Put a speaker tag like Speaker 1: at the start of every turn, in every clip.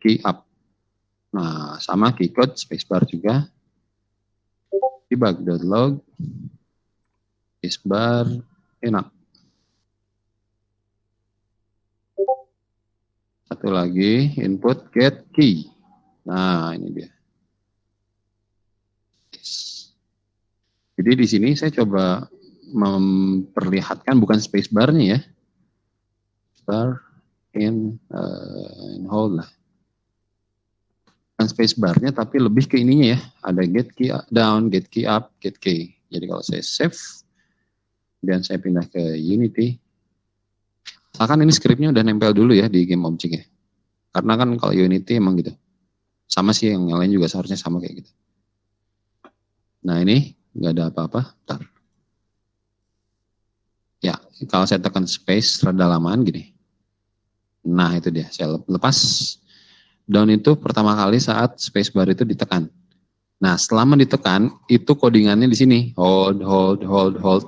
Speaker 1: key up. Nah, sama keycode spacebar juga. Debug.log spacebar enak. Satu lagi input get key. Nah, ini dia. Jadi di sini saya coba memperlihatkan bukan spacebar-nya ya. Bar in hold lah. Bukan spacebar-nya tapi lebih ke ininya ya. Ada get key down, get key up, get key. Jadi kalau saya save dan saya pindah ke Unity, misalkan ini skripnya udah nempel dulu ya di game object ya. Karena kan kalau Unity emang gitu. Sama sih yang lain juga seharusnya sama kayak gitu. Nah ini nggak ada apa-apa. Bentar. Ya, kalau saya tekan space rada lamaan gini. Nah itu dia, saya lepas. Down itu pertama kali saat spacebar itu ditekan. Nah selama ditekan itu codingannya di sini. Hold, hold, hold, hold.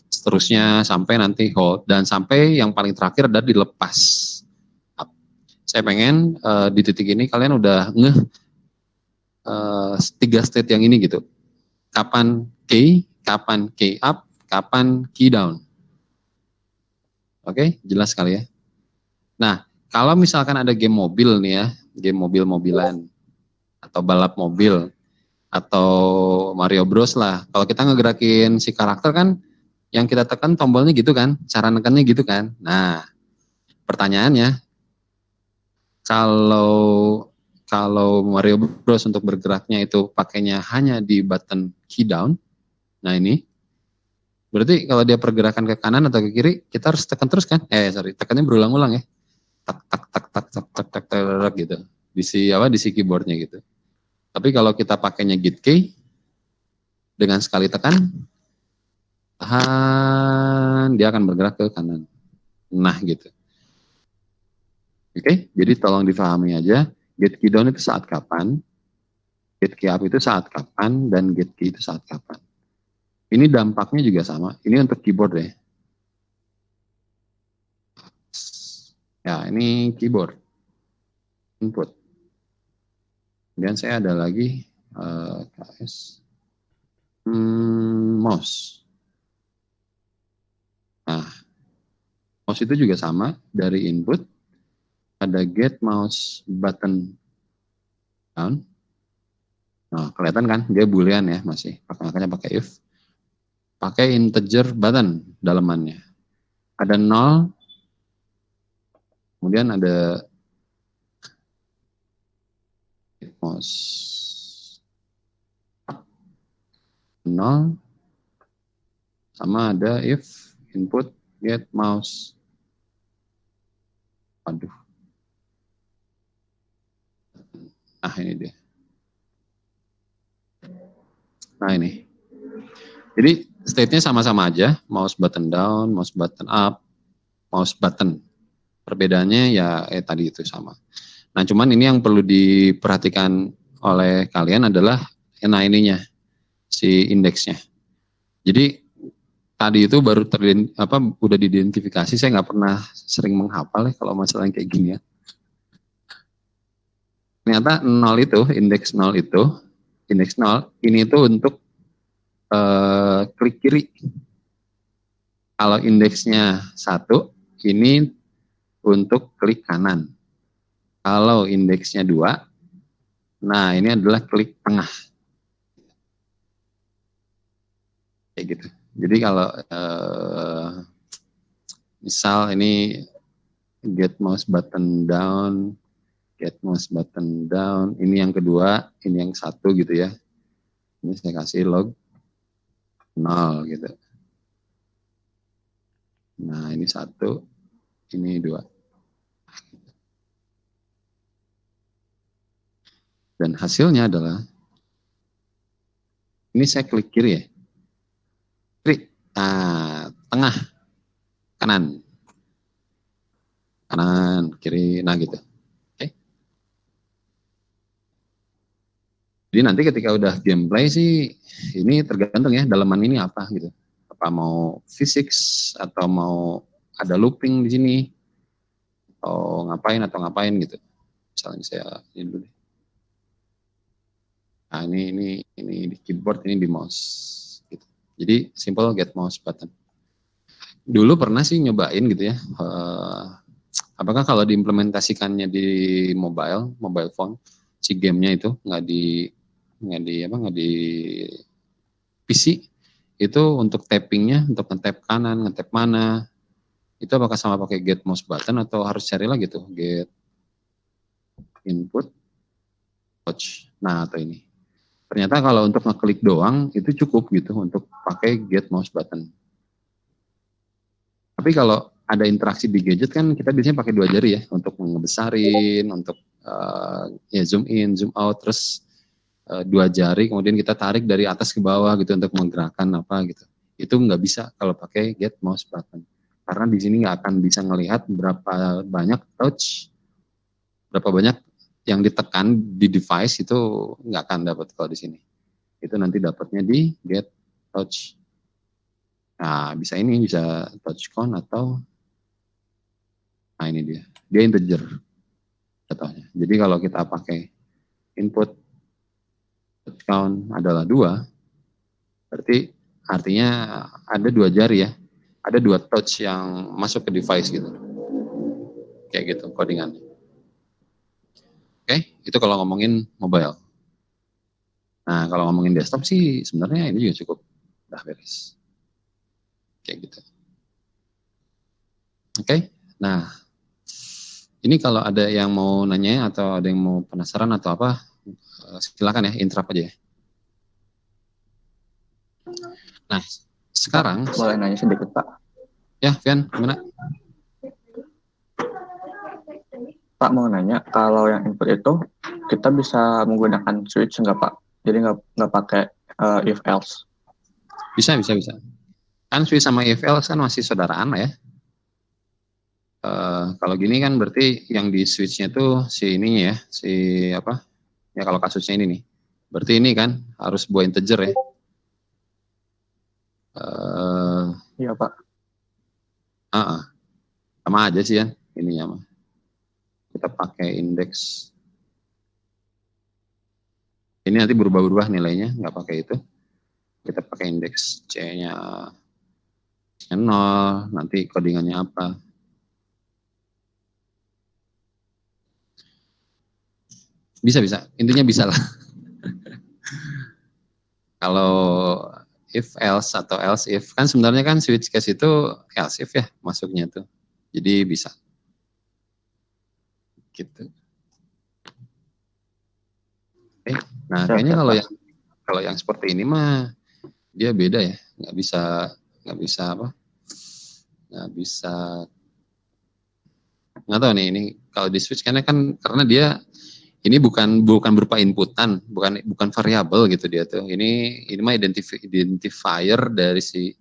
Speaker 1: Seterusnya sampai nanti hold. Dan sampai yang paling terakhir adalah dilepas. Saya pengen di titik ini kalian udah ngeh 3 state yang ini gitu. Kapan key up, kapan key down. Oke, jelas sekali ya. Nah, kalau misalkan ada game mobil nih ya, game mobil-mobilan, atau balap mobil, atau Mario Bros lah. Kalau kita ngegerakin si karakter kan, yang kita tekan tombolnya gitu kan, cara nekannya gitu kan. Nah, pertanyaannya, kalau Mario Bros untuk bergeraknya itu pakainya hanya di button key down, nah ini, berarti kalau dia pergerakan ke kanan atau ke kiri, kita harus tekan terus kan? Tekannya berulang-ulang ya. Tak tak tak tak tak tak tak tak gitu. Di si keyboardnya gitu. Tapi kalau kita pakainya git key, dengan sekali tekan, tahan, dia akan bergerak ke kanan. Nah gitu. Oke, jadi tolong difahami aja, get key down itu saat kapan, get key up itu saat kapan, dan get key itu saat kapan. Ini dampaknya juga sama, ini untuk keyboard ya. Ya, ini keyboard, input. Kemudian saya ada lagi KS mouse. Nah, mouse itu juga sama, dari input, ada get mouse button down. Nah, kelihatan kan dia boolean ya masih, makanya pakai if. Pakai integer button dalamannya. Ada 0, kemudian ada mouse 0, sama ada if input get mouse. Waduh. Nah ini dia. Nah ini. Jadi state-nya sama-sama aja, mouse button down, mouse button up, mouse button. Perbedaannya ya tadi itu sama. Nah cuman ini yang perlu diperhatikan oleh kalian adalah ininya, si indeksnya. Jadi tadi itu baru udah diidentifikasi, saya nggak pernah sering menghafal ya kalau masalah yang kayak gini ya. Ternyata 0 itu, indeks 0 itu, indeks 0 ini itu untuk klik kiri. Kalau indeksnya 1, ini untuk klik kanan. Kalau indeksnya 2, nah ini adalah klik tengah. Kayak gitu. Jadi kalau misal ini get mouse button down, get mouse button down, ini yang kedua, ini yang 1 gitu ya. Ini saya kasih log 0 gitu. Nah ini 1, ini 2. Dan hasilnya adalah, ini saya klik kiri ya. Klik, nah tengah, kanan, kiri, nah gitu. Oke. Jadi nanti ketika udah gameplay sih, ini tergantung ya dalaman ini apa gitu. Apa mau physics atau mau ada looping di sini, atau ngapain gitu. Misalnya saya ini dulu deh. Nah, ini di keyboard, ini di mouse. Gitu. Jadi simple get mouse button. Dulu pernah sih nyobain gitu ya. Apakah kalau diimplementasikannya di mobile phone, si gamenya itu nggak di PC itu untuk tappingnya, untuk nge-tap kanan, nge-tap mana, itu apakah sama pakai get mouse button atau harus cari lagi tuh get input touch. Nah, atau ini. Ternyata kalau untuk ngeklik doang itu cukup gitu untuk pakai get mouse button. Tapi kalau ada interaksi di gadget kan kita biasanya pakai dua jari ya untuk ngebesarin, untuk ya zoom in, zoom out, terus dua jari kemudian kita tarik dari atas ke bawah gitu untuk menggerakkan apa gitu. Itu nggak bisa kalau pakai get mouse button. Karena di sini nggak akan bisa ngelihat berapa banyak touch, berapa banyak yang ditekan di device itu nggak akan dapat kalau di sini. Itu nanti dapatnya di get touch. Nah, bisa touch count atau nah ini dia integer contohnya. Jadi kalau kita pakai input touch count adalah 2, berarti artinya ada dua jari ya, ada dua touch yang masuk ke device gitu, kayak gitu codingan. Oke, itu kalau ngomongin mobile. Nah, kalau ngomongin desktop sih sebenarnya ini juga cukup udah beres. Kayak gitu. Oke, nah ini kalau ada yang mau nanya atau ada yang mau penasaran atau apa, silakan ya, interrupt aja ya. Nah, sekarang
Speaker 2: Pak, boleh nanya sedikit Pak?
Speaker 1: Ya, Vian, gimana?
Speaker 2: Pak mau nanya, kalau yang input itu kita bisa menggunakan switch nggak Pak? Jadi nggak pakai if else.
Speaker 1: Bisa. Kan switch sama if else kan masih saudaraan lah ya. Kalau gini kan berarti yang di switch-nya tuh si ininya ya, si apa? Ya kalau kasusnya ini nih. Berarti ini kan harus buah integer ya.
Speaker 2: Iya Pak.
Speaker 1: Sama aja sih ya ininya mah. Kita pakai indeks. Ini nanti berubah-ubah nilainya, nggak pakai itu. Kita pakai indeks C-nya 0, nanti codingannya apa. Bisa. Intinya bisa lah. Kalau if else atau else if kan sebenarnya kan switch case itu else if ya masuknya tuh. Jadi bisa. Gitu. Nah, kayaknya
Speaker 2: Siap, Pak.
Speaker 1: kalau yang seperti ini mah dia beda ya. Nggak bisa apa? Nggak tahu nih ini kalau di switch karena dia ini bukan berupa inputan, bukan variabel gitu dia tuh. Ini mah identifier dari si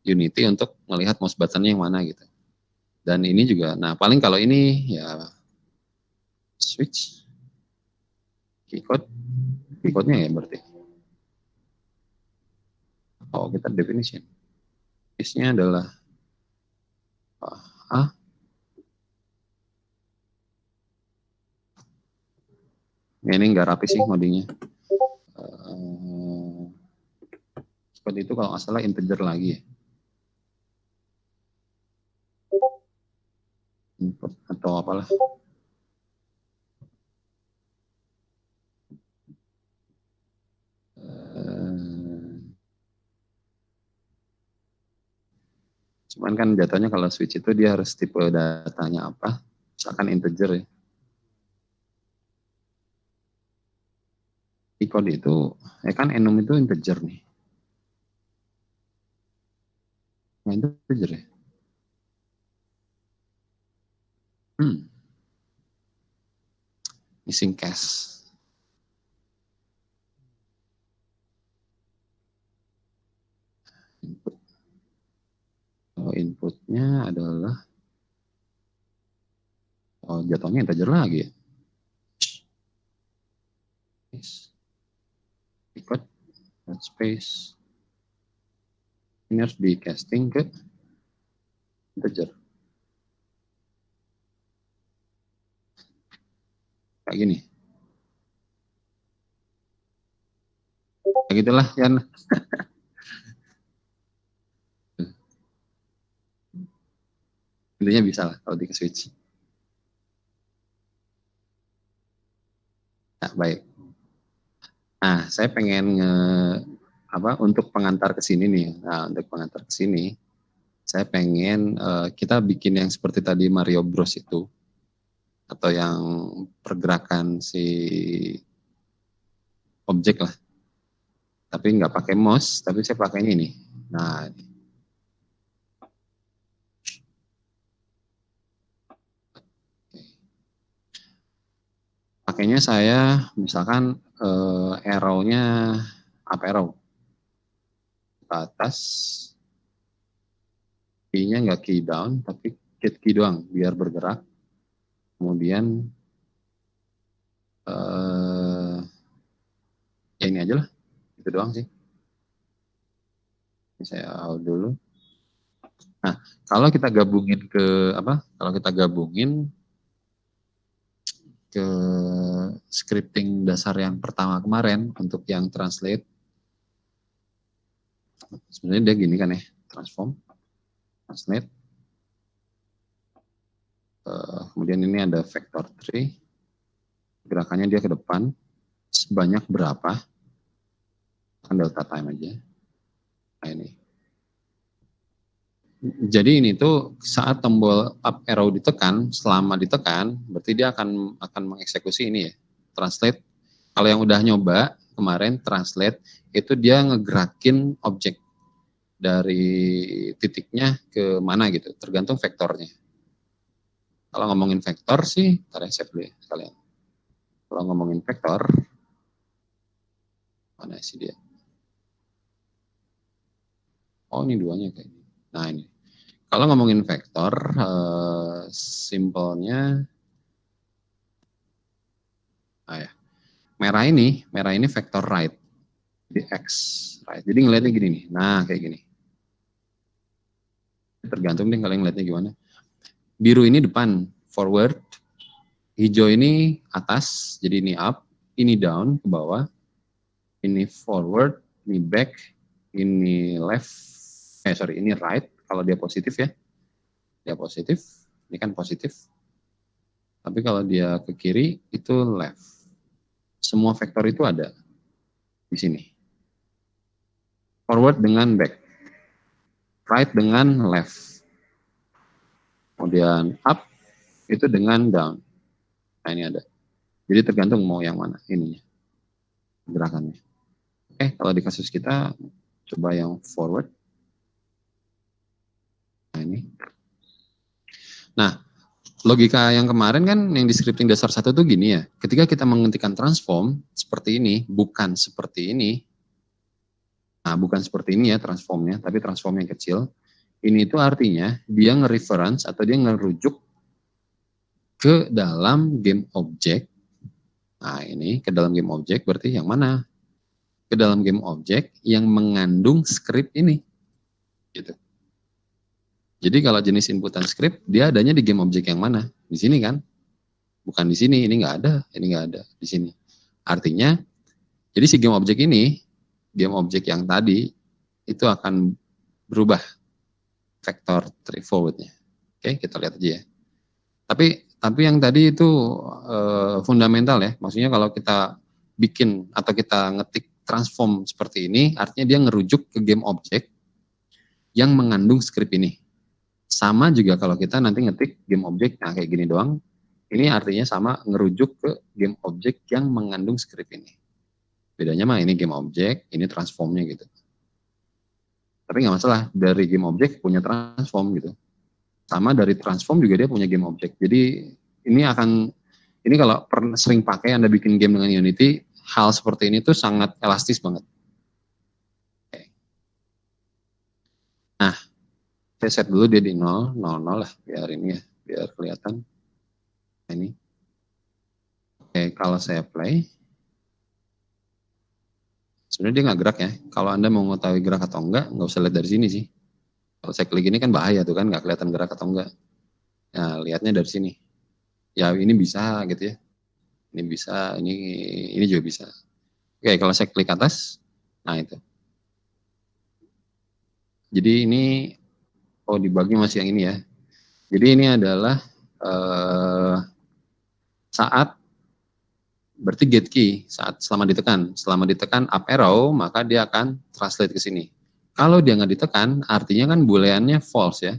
Speaker 1: Unity untuk melihat mouse buttonnya yang mana gitu. Dan ini juga, nah paling kalau ini ya switch keycode-nya ya berarti. Oh kita definition. Is-nya adalah A. Ini nggak rapi sih ngodingnya. Seperti itu kalau nggak salah integer lagi ya. Input atau apalah. Cuman kan jatuhnya kalau switch itu dia harus tipe datanya apa, misalkan integer ya. Keycode itu, kan enum itu integer nih. Nah, integer ya. Missing cache. Inputnya adalah jatuhnya integer lagi ya. Ikut space ini harus di casting ke integer. kayak gini. Kayak gitulah, Yan. Intinya bisa lah kalau di switch. Nah, baik. Nah, saya pengen untuk pengantar ke sini nih. Nah, untuk pengantar ke sini, saya pengen kita bikin yang seperti tadi Mario Bros itu, atau yang pergerakan si objek lah. Tapi nggak pakai mouse, tapi saya pakainya ini. Nah, pakainya saya misalkan arrow-nya up arrow ke atas, key-nya nggak key down, tapi key doang biar bergerak. Kemudian ya ini aja lah, itu doang sih. Ini saya out dulu. Nah, kalau kita gabungin ke Kalau kita gabungin ke scripting dasar yang pertama kemarin untuk yang translate, sebenarnya dia gini kan ya, transform, translate. Kemudian ini ada vector 3, gerakannya dia ke depan, sebanyak berapa, kan delta time aja. Nah ini. Jadi ini tuh saat tombol up arrow ditekan, selama ditekan, berarti dia akan mengeksekusi ini ya, translate. Kalau yang udah nyoba kemarin translate, itu dia ngegerakin objek dari titiknya ke mana gitu, tergantung vektornya. Kalau ngomongin vektor sih, ntar saya save dulu ya sekalian. Kalau ngomongin vektor, mana sih dia? Oh ini duanya kayak ini. Nah ini. Kalau ngomongin vektor, simpelnya, ya, merah ini vektor right, di x right. Jadi ngeliatnya gini nih. Nah kayak gini. Tergantung nih kalian ngeliatnya gimana. Biru ini depan, forward. Hijau ini atas, jadi ini up. Ini down, ke bawah. Ini forward, ini back, ini left. Ini right. Kalau dia positif ya. Dia positif. Ini kan positif. Tapi kalau dia ke kiri, itu left. Semua vektor itu ada di sini. Forward dengan back. Right dengan left. Kemudian up itu dengan down. Nah ini ada. Jadi tergantung mau yang mana ininya, gerakannya. Oke, kalau di kasus kita coba yang forward. Nah ini. Nah, logika yang kemarin kan yang di scripting dasar 1 tuh gini ya. Ketika kita menghentikan transform seperti ini, bukan seperti ini. Nah, bukan seperti ini ya transformnya, tapi transform yang kecil. Ini itu artinya dia nge-reference atau dia ngerujuk ke dalam game object. Nah, ini ke dalam game object berarti yang mana? Ke dalam game object yang mengandung script ini. Gitu. Jadi kalau jenis inputan script, dia adanya di game object yang mana? Di sini kan? Bukan di sini, ini nggak ada, di sini. Artinya, jadi si game object ini, game object yang tadi, itu akan berubah vektor 3 forwardnya. Oke, kita lihat aja ya. Tapi yang tadi itu fundamental ya. Maksudnya kalau kita bikin atau kita ngetik transform seperti ini, artinya dia ngerujuk ke game object yang mengandung script ini. Sama juga kalau kita nanti ngetik game object, nah kayak gini doang, ini artinya sama ngerujuk ke game object yang mengandung script ini. Bedanya mah ini game object, ini transformnya gitu. Tapi nggak masalah, dari game object punya transform gitu. Sama dari transform juga dia punya game object. Jadi ini kalau sering pakai Anda bikin game dengan Unity, hal seperti ini tuh sangat elastis banget. Oke. Nah, saya set dulu dia di 0, 0, 0 lah, biar ini ya, biar kelihatan. Nah, ini. Oke, kalau saya play, sebenarnya dia nggak gerak ya. Kalau Anda mau mengetahui gerak atau enggak, nggak usah lihat dari sini sih. Kalau saya klik ini kan bahaya tuh kan, nggak kelihatan gerak atau enggak. Nah, lihatnya dari sini. Ya ini bisa gitu ya. Ini bisa, ini juga bisa. Oke, kalau saya klik atas, nah itu. Jadi ini, dibagi masih yang ini ya. Jadi ini adalah saat berarti gate key selama ditekan up arrow maka dia akan translate ke sini. Kalau dia nggak ditekan artinya kan booleannya false ya,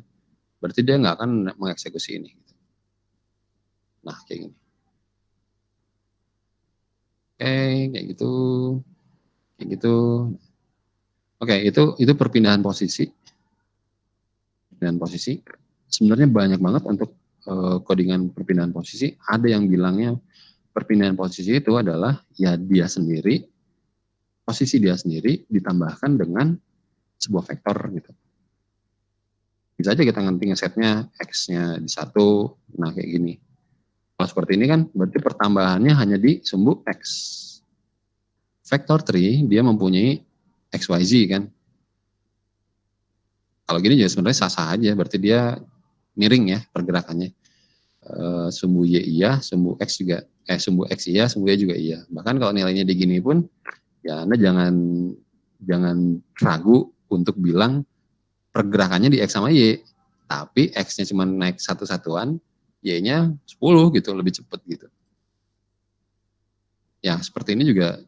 Speaker 1: berarti dia nggak akan mengeksekusi ini. Nah kayak gini. Oke, kayak gitu. Oke, itu perpindahan posisi. Sebenarnya banyak banget untuk codingan perpindahan posisi. Ada yang bilangnya perpindahan posisi itu adalah ya posisi dia sendiri ditambahkan dengan sebuah vektor gitu. Bisa aja kita nanti ngesetnya X-nya di 1, nah kayak gini. Kalau seperti ini kan berarti pertambahannya hanya di sumbu X. Vector tree dia mempunyai XYZ kan. Kalau gini juga sebenarnya sah-sah aja, berarti dia miring ya pergerakannya. Sumbu Y iya, sumbu X juga, sumbu X iya, sumbu Y juga iya. Bahkan kalau nilainya di gini pun, ya Anda jangan ragu untuk bilang pergerakannya di X sama Y, tapi X-nya cuma naik satu satuan, Y-nya 10 gitu, lebih cepat gitu. Ya seperti ini juga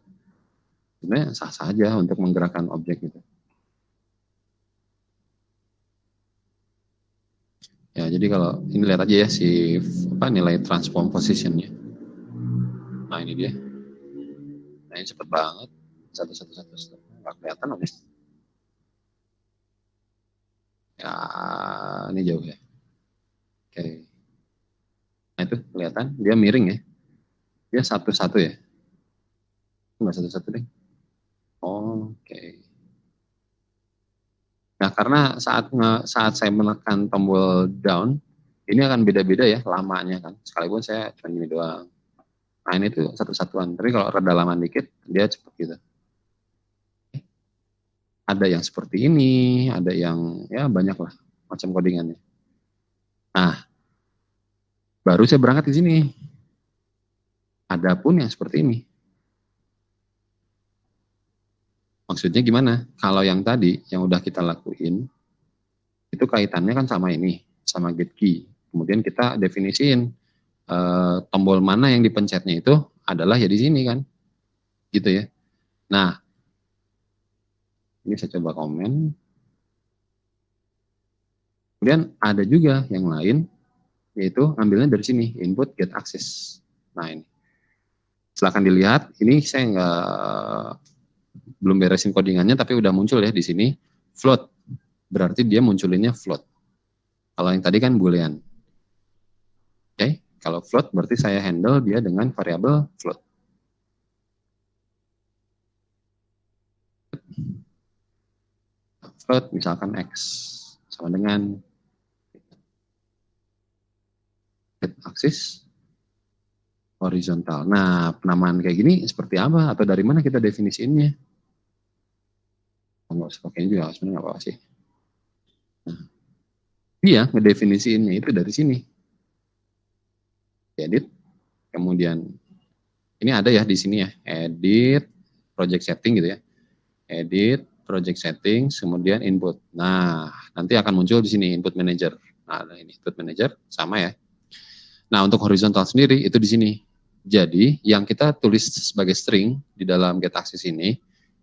Speaker 1: sebenarnya sah-sah aja untuk menggerakkan objek gitu. Ya, jadi kalau ini lihat aja ya nilai transform positionnya. Nah ini dia. Nah ini cepet banget. Satu. Nggak kelihatan loh. Ya, ini jauh ya. Oke. Nah itu kelihatan, dia miring ya. Dia satu-satu ya. Nggak satu-satu deh. Oke. Nah karena saat saya menekan tombol down, ini akan beda-beda ya lamanya kan. Sekalipun saya cuma gini doang. Nah ini tuh satu-satuan. Tapi kalau rada lama dikit, dia cepet gitu. Ada yang seperti ini, ada yang ya banyak lah macam codingannya. Nah, baru saya berangkat ke sini. Ada pun yang seperti ini. Maksudnya gimana? Kalau yang tadi, yang udah kita lakuin, itu kaitannya kan sama ini, sama get key. Kemudian kita definisiin tombol mana yang dipencetnya itu adalah ya di sini kan. Gitu ya. Nah, ini saya coba komen. Kemudian ada juga yang lain, yaitu ambilnya dari sini, input get access. Nah ini. Silahkan dilihat, ini saya belum beresin codingannya, tapi udah muncul ya di sini, float. Berarti dia munculinnya float. Kalau yang tadi kan boolean. Oke, kalau float berarti saya handle dia dengan variabel float. Float misalkan X sama dengan get axis horizontal. Nah, penamaan kayak gini seperti apa? Atau dari mana kita definisiinnya? Nggak usah pakai juga, sebenarnya nggak apa-apa sih. Nah, dia ngedefinisiinnya itu dari sini. Edit, kemudian ini ada ya di sini ya, edit, project setting gitu ya. Edit, project settings, kemudian input. Nah, nanti akan muncul di sini input manager. Nah, ini input manager sama ya. Nah, untuk horizontal sendiri itu di sini. Jadi, yang kita tulis sebagai string di dalam get axis ini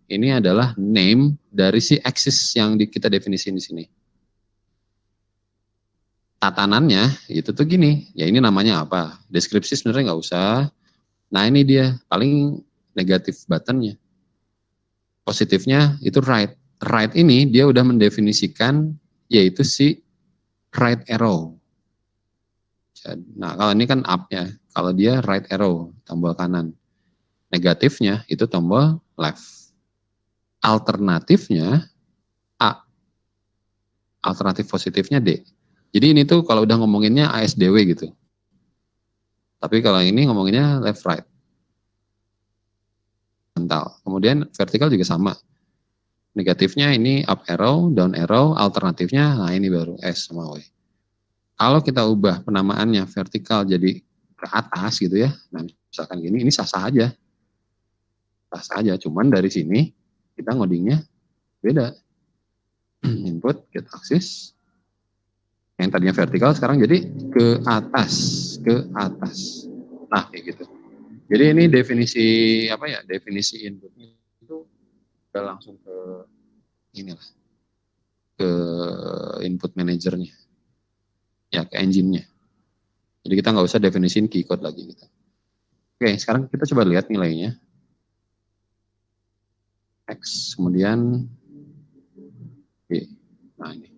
Speaker 1: adalah name dari si axis yang kita definisiin di sini. Tatanannya itu tuh gini, ya ini namanya apa? Deskripsi sebenarnya nggak usah. Nah, ini dia paling negatif buttonnya. Positifnya itu right. Right ini dia udah mendefinisikan yaitu si right arrow. Nah, kalau ini kan up ya. Kalau dia right arrow, tombol kanan. Negatifnya itu tombol left. Alternatifnya A. Alternatif positifnya D. Jadi ini tuh kalau udah ngomonginnya ASDW gitu. Tapi kalau ini ngomonginnya left right. Kemudian vertikal juga sama. Negatifnya ini up arrow, down arrow, alternatifnya, nah ini baru S sama W. Kalau kita ubah penamaannya vertikal jadi ke atas gitu ya, nah Misalkan gini, ini sah-sah aja. Sah-sah aja, cuman dari sini kita ngodingnya beda. Input, get axis, yang tadinya vertikal sekarang jadi ke atas, ke atas. Nah, kayak gitu. Jadi ini definisi apa ya? Definisi inputnya itu udah langsung ke inilah, ke input manajernya, ya ke engine-nya. Jadi kita nggak usah definisiin key code lagi gitu. Oke, sekarang kita coba lihat nilainya. X, kemudian Y. Nah ini.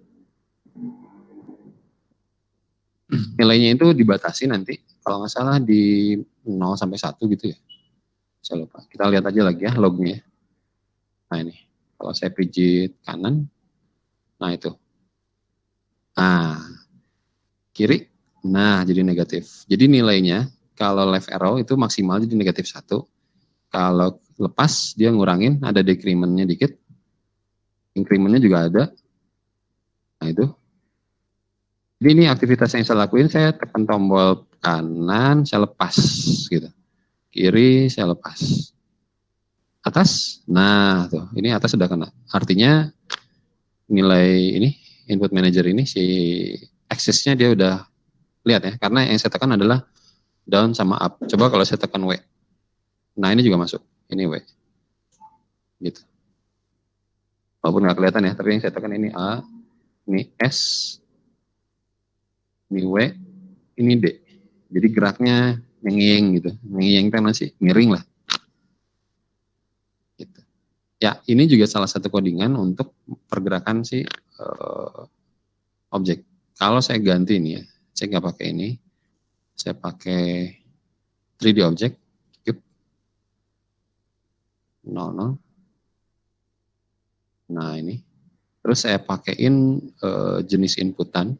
Speaker 1: Nilainya itu dibatasi nanti, kalau nggak salah di 0 sampai 1 gitu ya. Saya lupa. Kita lihat aja lagi ya lognya. Nah ini, kalau saya pijit kanan, nah itu. Nah, kiri, nah jadi negatif. Jadi nilainya, kalau left arrow itu maksimal jadi negatif 1. Kalau lepas, dia ngurangin, ada decrementnya dikit. Incrementnya juga ada. Nah itu. Jadi ini aktivitas yang saya lakuin, saya tekan tombol kanan, saya lepas gitu. Kiri, saya lepas. Atas, nah tuh, ini atas sudah kena. Artinya nilai ini, input manager ini, si aksesnya dia udah lihat ya, karena yang saya tekan adalah down sama up. Coba kalau saya tekan W. Nah ini juga masuk, ini W. Gitu. Walaupun nggak kelihatan ya, tapi yang saya tekan ini A, ini S, ini W, ini D. Jadi geraknya nyenging gitu. Nyenging kan masih miring lah. Gitu. Ya, ini juga salah satu codingan untuk pergerakan si objek. Kalau saya ganti ini ya, saya nggak pakai ini, saya pakai 3D object, cube, 00. Nah ini, terus saya pakaiin jenis inputan.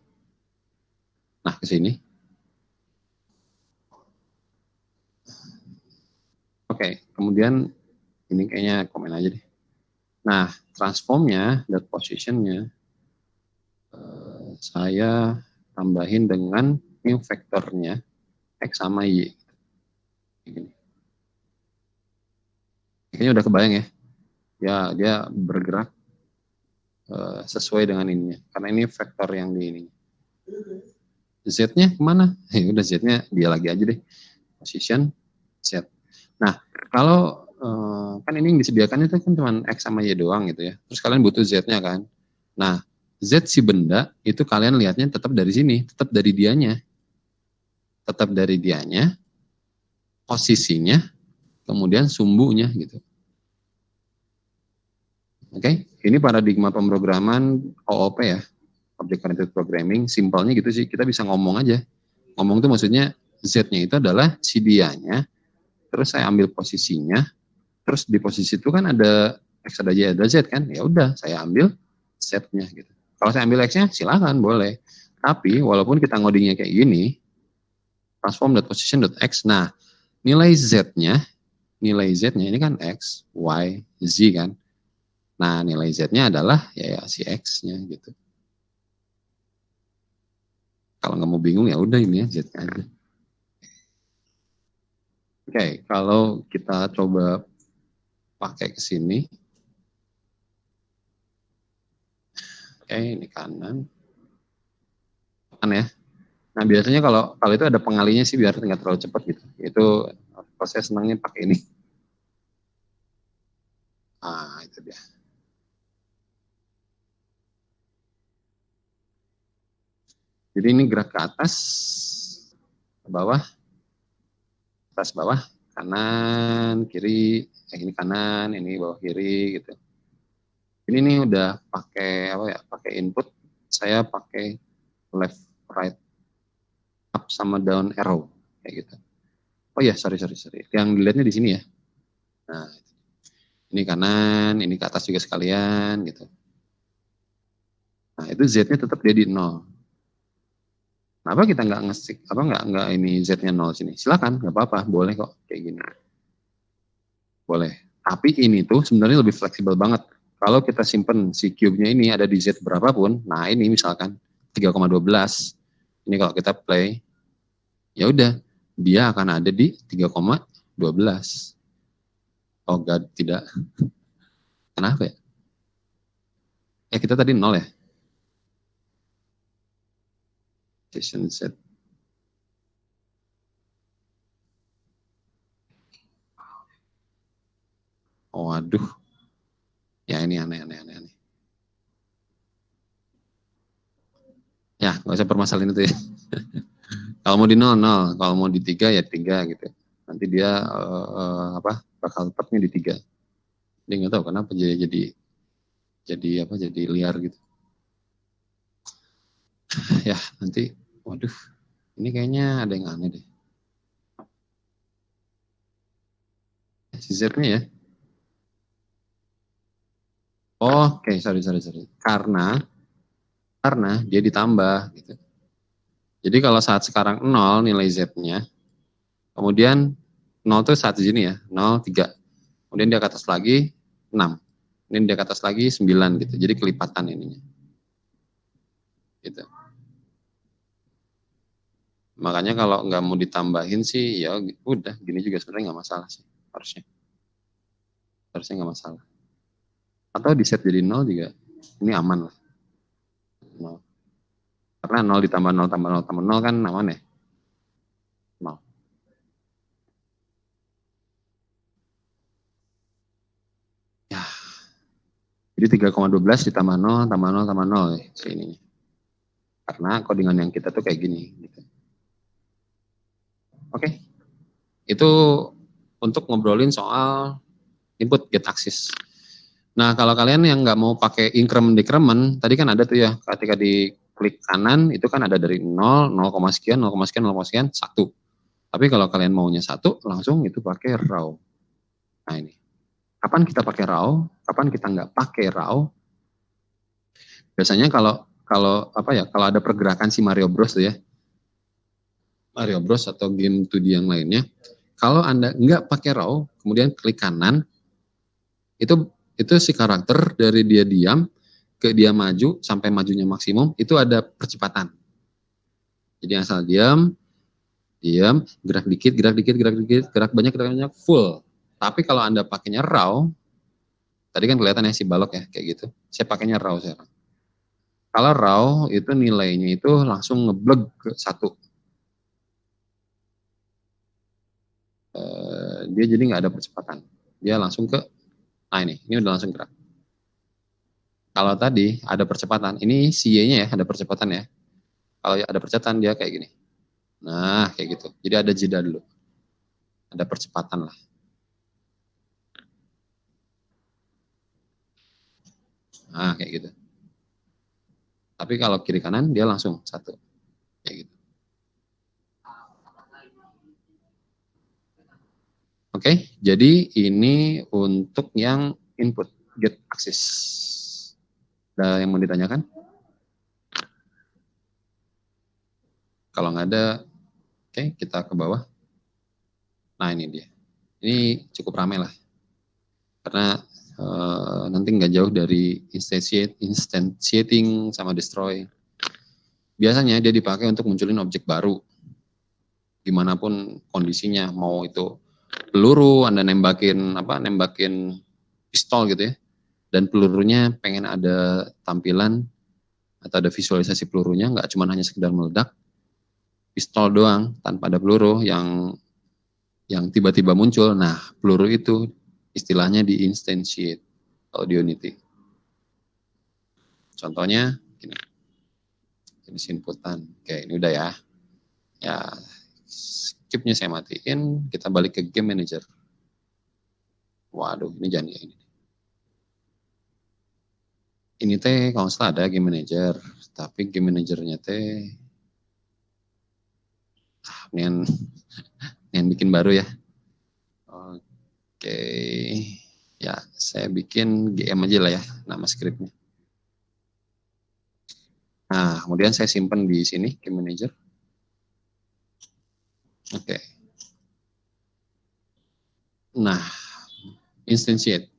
Speaker 1: Nah ke sini. Oke, kemudian ini kayaknya komen aja deh. Nah, transformnya, dot positionnya, saya tambahin dengan new vektornya X sama Y. Gini. Kayaknya udah kebayang ya. Ya, dia bergerak sesuai dengan ininya. Karena ini vektor yang di ini. Z-nya kemana? Ya udah Z-nya dia lagi aja deh. Position, Z. Nah, kalau kan ini yang disediakan itu kan cuma X sama Y doang gitu ya. Terus kalian butuh Z-nya kan. Nah, Z si benda itu kalian lihatnya tetap dari sini, tetap dari dianya. Tetap dari dianya, posisinya, kemudian sumbunya gitu. Oke, ini paradigma pemrograman OOP ya, Object Oriented Programming. Simpelnya gitu sih, kita bisa ngomong aja. Ngomong tuh maksudnya Z-nya itu adalah si dianya, terus saya ambil posisinya, terus di posisi itu kan ada X, ada Y, ada Z kan, ya udah saya ambil Z-nya gitu. Kalau saya ambil X-nya silakan boleh. Tapi walaupun kita ngodingnya kayak gini, transform.position.x, nah nilai Z-nya ini kan X, Y, Z kan. Nah nilai Z-nya adalah ya si X-nya gitu. Kalau nggak mau bingung ya udah ini ya Z-nya aja. Oke, kalau kita coba pakai ke sini. Oke, ini kanan. Ya. Nah biasanya kalau itu ada pengalinya sih biar nggak terlalu cepat gitu. Itu proses senangnya pakai ini. Ah itu dia. Jadi ini gerak ke atas, ke bawah, atas bawah, kanan, kiri, ini kanan, ini bawah kiri gitu. Ini nih udah pakai apa ya? Pakai input. Saya pakai left, right, up sama down arrow kayak gitu. Oh ya, sorry. Yang dilihatnya di sini ya. Nah, ini kanan, ini ke atas juga sekalian gitu. Nah, itu Z-nya tetap jadi 0. Kenapa kita nggak ngesik, nggak ini Z-nya 0 sini? Silakan, nggak apa-apa, boleh kok kayak gini. Boleh. Tapi ini tuh sebenarnya lebih fleksibel banget. Kalau kita simpen si cube-nya ini ada di Z berapapun, nah ini misalkan 3,12. Ini kalau kita play, ya udah dia akan ada di 3,12. Oh God, tidak. Kenapa ya? Kita tadi 0 ya? Session set. Oh, aduh. Ya ini aneh. Ya, nggak usah permasalahin itu ya. Kalau mau di 0, 0. Kalau mau di 3 ya 3 gitu. Nanti dia bakal tepatnya di 3. Dia nggak tahu kenapa jadi liar gitu. Ya, nanti waduh. Ini kayaknya ada yang aneh deh. Si Z-nya ya. Oke, sorry. Karena dia ditambah gitu. Jadi kalau saat sekarang 0 nilai Z-nya, kemudian 0 tuh saat di sini ya, 0, 3. Kemudian dia ke atas lagi 6. Kemudian dia ke atas lagi 9 gitu. Jadi kelipatan ininya. Gitu. Makanya kalau nggak mau ditambahin sih ya udah gini juga sebenarnya nggak masalah sih harusnya nggak masalah. Atau di set jadi 0 juga ini aman lah. 0. Karena 0 ditambah 0 tambah 0 tambah 0 kan aman ya. 0. Ya. Jadi 3,12 ditambah 0 tambah 0 tambah 0 ya ininya. Karena codingan yang kita tuh kayak gini gitu. Oke. Itu untuk ngobrolin soal input get axis. Nah, kalau kalian yang nggak mau pakai increment-decrement, tadi kan ada tuh ya, ketika di klik kanan, itu kan ada dari 0, 0, sekian, 0, sekian, 0, sekian, 1. Tapi kalau kalian maunya 1, langsung itu pakai raw. Nah ini. Kapan kita pakai raw? Kapan kita nggak pakai raw? Biasanya kalau kalau ada pergerakan si Mario Bros tuh ya, Mario Bros atau game 2D yang lainnya, kalau Anda nggak pakai raw, kemudian klik kanan, itu si karakter dari dia diam ke dia maju sampai majunya maksimum itu ada percepatan. Jadi asal diam, gerak dikit, gerak banyak, full. Tapi kalau Anda pakainya raw, tadi kan kelihatan ya si balok ya kayak gitu. Saya pakainya raw sekarang. Kalau raw itu nilainya itu langsung ngebleg ke 1. Dia jadi nggak ada percepatan. Dia langsung ke, nah ini udah langsung gerak. Kalau tadi ada percepatan, ini si Y-nya ya ada percepatan ya. Kalau ada percepatan dia kayak gini. Nah, kayak gitu. Jadi ada jeda dulu. Ada percepatan lah. Nah, kayak gitu. Tapi kalau kiri kanan dia langsung 1. Kayak gitu. Oke, jadi ini untuk yang input get axis. Ada yang mau ditanyakan? Kalau nggak ada, oke, kita ke bawah. Nah, ini dia. Ini cukup ramai lah. Karena nanti nggak jauh dari instantiating sama destroy. Biasanya dia dipakai untuk munculin objek baru. Gimana pun kondisinya, mau itu peluru, Anda nembakin pistol gitu ya. Dan pelurunya pengen ada tampilan atau ada visualisasi pelurunya, nggak cuma hanya sekedar meledak, pistol doang tanpa ada peluru yang tiba-tiba muncul. Nah, peluru itu istilahnya di instantiate kalau di Unity. Contohnya gini, jenis inputan. Oke, ini udah ya. Ya, skipnya saya matiin, kita balik ke game manager. Waduh, ini jangan ya ini. Ini teh kalau salah ada game manager, tapi game manajernya teh yang bikin baru ya. Oke, ya saya bikin GM aja lah ya nama scriptnya. Nah, kemudian saya simpan di sini game manager. Oke. Nah, instantiate.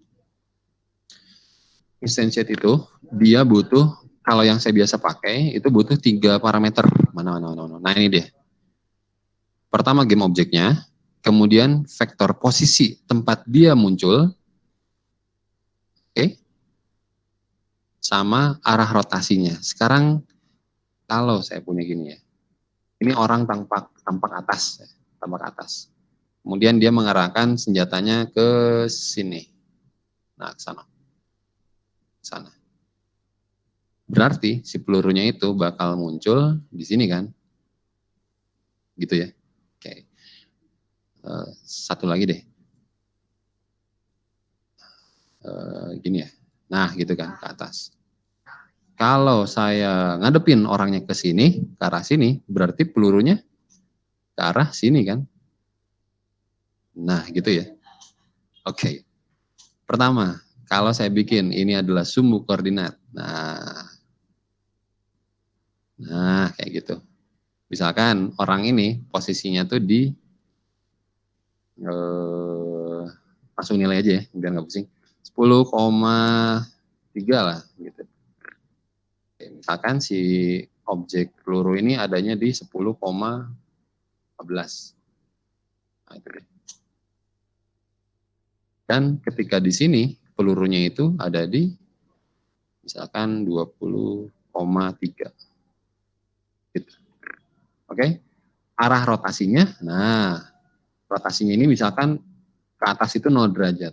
Speaker 1: Instantiate itu dia butuh, kalau yang saya biasa pakai itu butuh 3 parameter. Mana. Nah, ini dia. Pertama game objeknya, kemudian vektor posisi tempat dia muncul, oke, sama arah rotasinya. Sekarang kalau saya punya gini ya, ini orang tampak atas, tampak atas. Kemudian dia mengarahkan senjatanya ke sini, nah ke sana, ke sana. Berarti si pelurunya itu bakal muncul di sini kan, gitu ya. Oke, satu lagi deh, gini ya. Nah gitu kan ke atas. Kalau saya ngadepin orangnya ke sini, ke arah sini, berarti pelurunya ke arah sini kan. Nah gitu ya. Oke. Pertama, kalau saya bikin ini adalah sumbu koordinat. Nah kayak gitu. Misalkan orang ini posisinya tuh di langsung nilai aja ya, biar nggak pusing. 10,3 lah gitu. Oke, misalkan si objek peluru ini adanya di 10,14. Nah, itu deh. Dan ketika di sini pelurunya itu ada di misalkan 20,3 gitu. Oke. Arah rotasinya, nah rotasinya ini misalkan ke atas itu 0 derajat.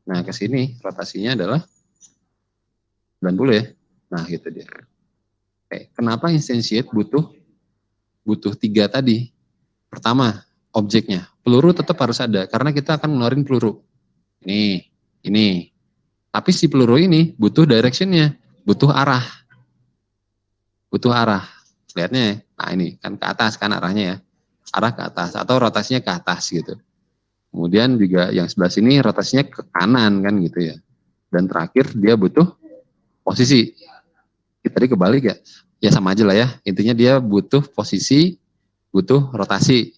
Speaker 1: Nah ke sini rotasinya adalah 90 ya. Nah gitu dia. Oke. Kenapa instantiate butuh 3 tadi? Pertama, objeknya. Peluru tetap harus ada karena kita akan ngeluarin peluru. Ini. Tapi si peluru ini butuh directionnya, butuh arah. Butuh arah. Lihatnya ya. Nah ini kan ke atas kan arahnya ya. Arah ke atas atau rotasinya ke atas gitu. Kemudian juga yang sebelah sini rotasinya ke kanan kan gitu ya. Dan terakhir dia butuh posisi. Tadi kebalik ya. Ya sama aja lah ya. Intinya dia butuh posisi, butuh rotasi.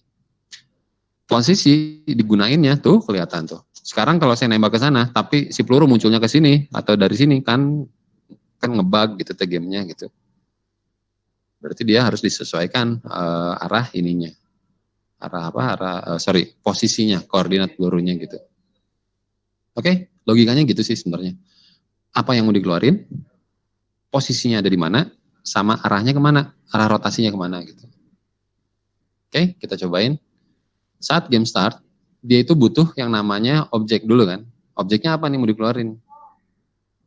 Speaker 1: Posisi digunainnya tuh kelihatan tuh. Sekarang kalau saya nembak ke sana, tapi si peluru munculnya ke sini atau dari sini kan ngebug gitu tuh gamenya gitu. Berarti dia harus disesuaikan arah ininya, posisinya, koordinat pelurunya gitu. Oke, logikanya gitu sih sebenarnya. Apa yang mau dikeluarin, posisinya ada di mana, sama arahnya kemana, arah rotasinya kemana gitu. Oke, kita cobain. Saat game start, dia itu butuh yang namanya objek dulu kan. Objeknya apa nih mau dikeluarin?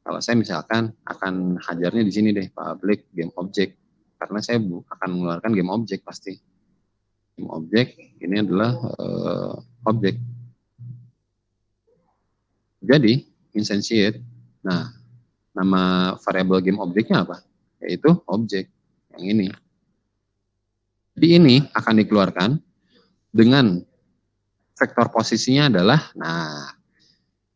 Speaker 1: Kalau saya misalkan akan hajarnya di sini deh, public game object, karena saya akan mengeluarkan game object pasti. Game object ini adalah objek. Jadi instantiate. Nah, nama variabel game objeknya apa? Yaitu objek yang ini. Jadi ini akan dikeluarkan dengan vektor posisinya adalah, nah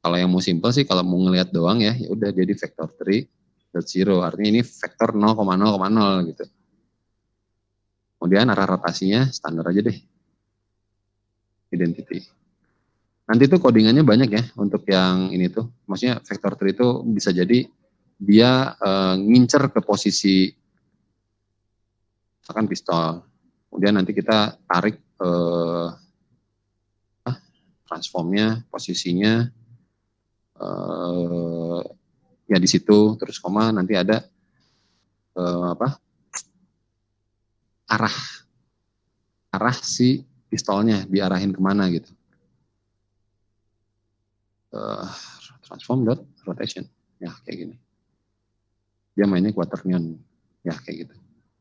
Speaker 1: kalau yang mau simple sih kalau mau ngelihat doang ya udah jadi vektor 3.0, artinya ini vektor 0,0,0 gitu. Kemudian arah rotasinya standar aja deh, identity. Nanti tuh codingannya banyak ya untuk yang ini tuh, maksudnya vektor 3 itu bisa jadi dia ngincer ke posisi misalkan pistol, kemudian nanti kita tarik transformnya, posisinya ya di situ, terus koma nanti ada arah si pistolnya diarahin kemana gitu. Transform dot rotation, ya kayak gini. Dia mainnya quaternion, ya kayak gitu.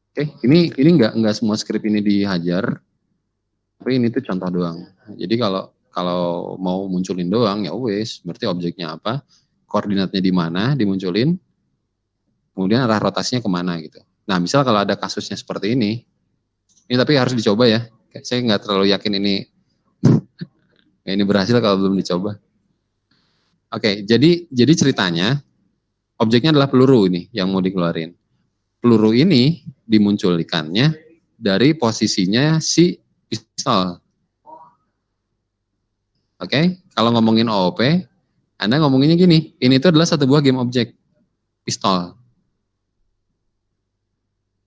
Speaker 1: Oke, ini nggak semua script ini dihajar, tapi ini tuh contoh doang. Jadi kalau mau munculin doang ya wes, berarti objeknya apa, koordinatnya di mana dimunculin, kemudian arah rotasinya kemana gitu. Nah misal kalau ada kasusnya seperti ini tapi harus dicoba ya. Saya nggak terlalu yakin ini berhasil kalau belum dicoba. Oke, jadi ceritanya objeknya adalah peluru ini yang mau dikeluarin. Peluru ini dimunculkannya dari posisinya si pistol. Oke, kalau ngomongin OOP, Anda ngomonginnya gini, ini itu adalah satu buah game objek pistol.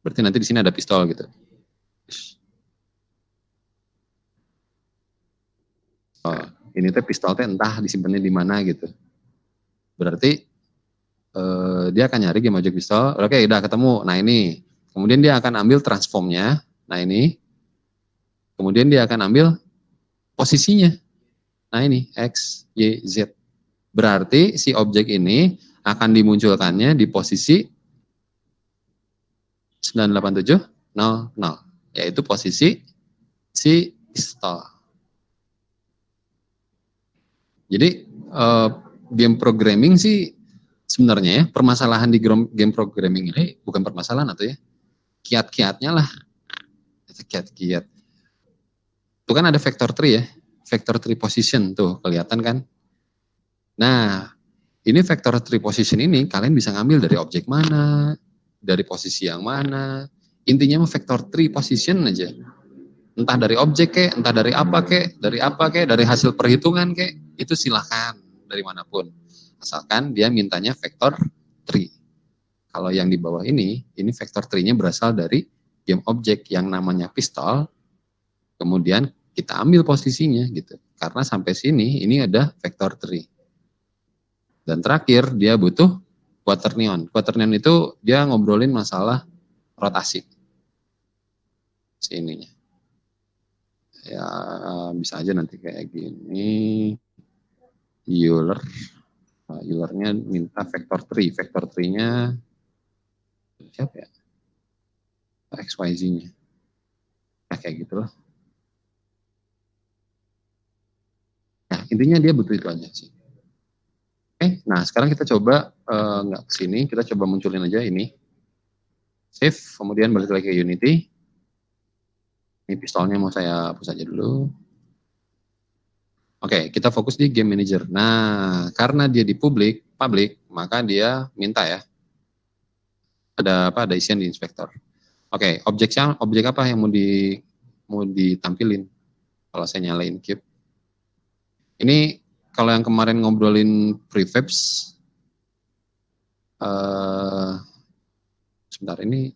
Speaker 1: Berarti nanti di sini ada pistol gitu. Ini teh pistol teh entah disimpannya di mana gitu. Berarti dia akan nyari game object pistol. Oke, udah ketemu. Nah ini. Kemudian dia akan ambil transformnya. Nah ini. Kemudian dia akan ambil posisinya. Nah ini X, Y, Z. Berarti si objek ini akan dimunculkannya di posisi 98700, yaitu posisi si pistol. Jadi game programming sih sebenarnya ya, permasalahan di game programming ini bukan permasalahan atau ya, kiat-kiatnya lah. Kiat-kiat. Itu kan ada vector tree ya, vector tree position tuh kelihatan kan. Nah, ini vector tree position ini kalian bisa ngambil dari objek mana, dari posisi yang mana. Intinya vector tree position aja. Entah dari objek kek, entah dari apa kek, dari hasil perhitungan kek, itu silahkan dari manapun. Asalkan dia mintanya vector tree. Kalau yang di bawah ini vector tree-nya berasal dari game objek yang namanya pistol, kemudian kita ambil posisinya gitu. Karena sampai sini ini ada vector tree. Dan terakhir dia butuh quaternion. Quaternion itu dia ngobrolin masalah rotasi. Sininya. Ya bisa aja nanti kayak gini. Eulernya minta vector tree. Vector tree-nya siapa ya? XYZ-nya. Nah, kayak gitu loh. Nah, intinya dia butuh itu aja sih. Oke, nah sekarang kita coba nggak ke sini, kita coba munculin aja ini. Save, kemudian balik lagi ke Unity. Ini pistolnya mau saya hapus aja dulu. Oke, kita fokus di game manager. Nah, karena dia di public, maka dia minta ya. Ada isian di inspektor. Oke, objek apa yang mau ditampilin? Kalau saya nyalain cube. Ini kalau yang kemarin ngobrolin prefabs, sebentar ini.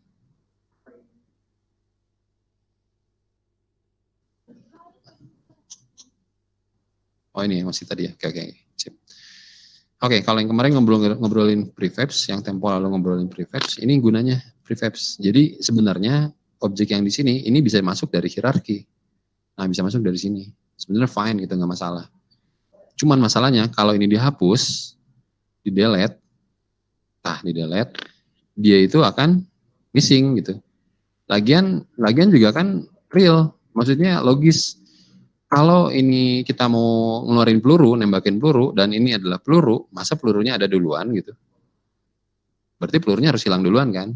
Speaker 1: Oh ini masih tadi ya, oke. Oke, kalau yang kemarin ngobrolin prefabs, yang tempo lalu ngobrolin prefabs, ini gunanya prefabs. Jadi sebenarnya objek yang di sini ini bisa masuk dari hierarki. Nah, bisa masuk dari sini. Sebenarnya fine gitu, nggak masalah. Cuman masalahnya kalau ini dihapus, di delete, dia itu akan missing gitu. Lagian juga kan real, maksudnya logis. Kalau ini kita mau ngeluarin peluru, nembakin peluru, dan ini adalah peluru, masa pelurunya ada duluan gitu. Berarti pelurunya harus hilang duluan kan.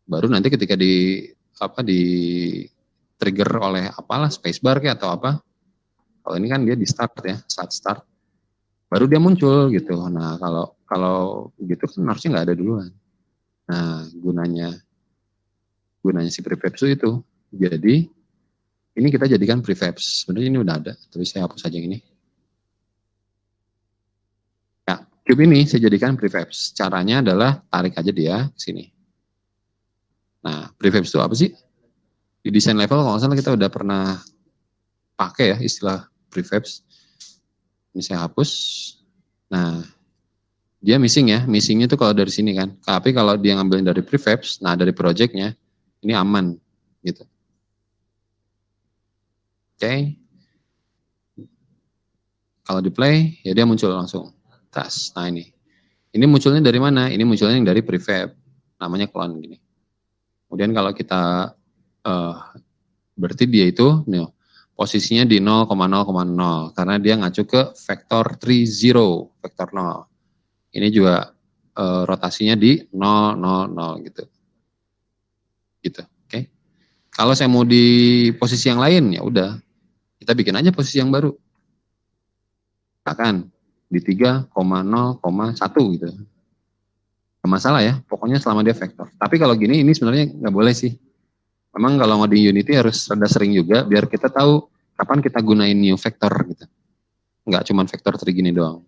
Speaker 1: Baru nanti ketika di trigger oleh apalah spacebar kayak atau apa. Kalau ini kan dia di start ya, start. Baru dia muncul gitu. Nah, kalau gitu kan harusnya nggak ada duluan. Nah, gunanya si prefabs itu. Jadi ini kita jadikan prefabs. Sebenarnya ini udah ada, tapi saya hapus aja yang ini. Ya, cube ini saya jadikan prefabs. Caranya adalah tarik aja dia ke sini. Nah, prefabs itu apa sih? Di desain level kalau nggak salah kita udah pernah pakai ya istilah prefabs. Ini saya hapus. Nah, dia missing ya. Missingnya itu kalau dari sini kan. Tapi kalau dia ngambilin dari prefabs, nah dari projectnya, ini aman gitu. Oke. Kalau di play, ya dia muncul langsung. Tas. Nah ini. Ini munculnya dari mana? Ini munculnya yang dari prefab. Namanya clone gini. Kemudian kalau kita, berarti dia itu posisinya di 0,0,0. Karena dia ngacu ke vektor 30, vektor 0. Ini juga rotasinya di 0, 0, 0 gitu. Gitu, oke. Kalau saya mau di posisi yang lain, ya udah. Kita bikin aja posisi yang baru. Misalkan di 3,0,1 gitu. Gak masalah ya, pokoknya selama dia vektor. Tapi kalau gini, ini sebenarnya nggak boleh sih. Memang kalau mau di Unity harus rada sering juga, biar kita tahu kapan kita gunain new vector gitu. Nggak cuma vektor 3 gini doang.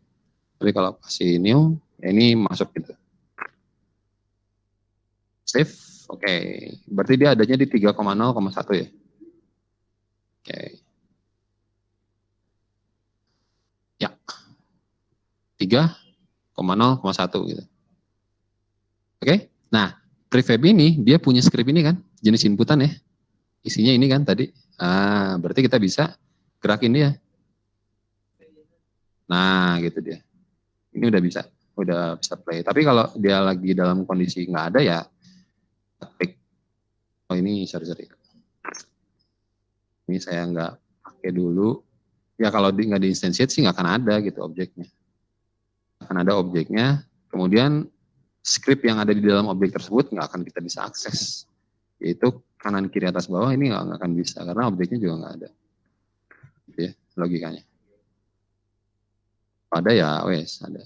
Speaker 1: Tapi kalau kasih new, ya ini masuk gitu. Save, oke. Berarti dia adanya di 3,0,1 ya. Oke. 3,0,1 gitu. Oke? Nah, prefab ini dia punya script ini kan, jenis inputan ya. Isinya ini kan tadi. Ah, berarti kita bisa gerakin dia. Nah, gitu dia. Ini udah bisa play. Tapi kalau dia lagi dalam kondisi nggak ada ya, klik. Oh ini sorry. Ini saya nggak pakai dulu. Ya kalau nggak di instantiate sih nggak akan ada gitu objeknya. Akan ada objeknya. Kemudian script yang ada di dalam objek tersebut nggak akan kita bisa akses. Yaitu kanan kiri atas bawah ini nggak akan bisa karena objeknya juga nggak ada. Gitu ya logikanya. Ada ya, wes ada.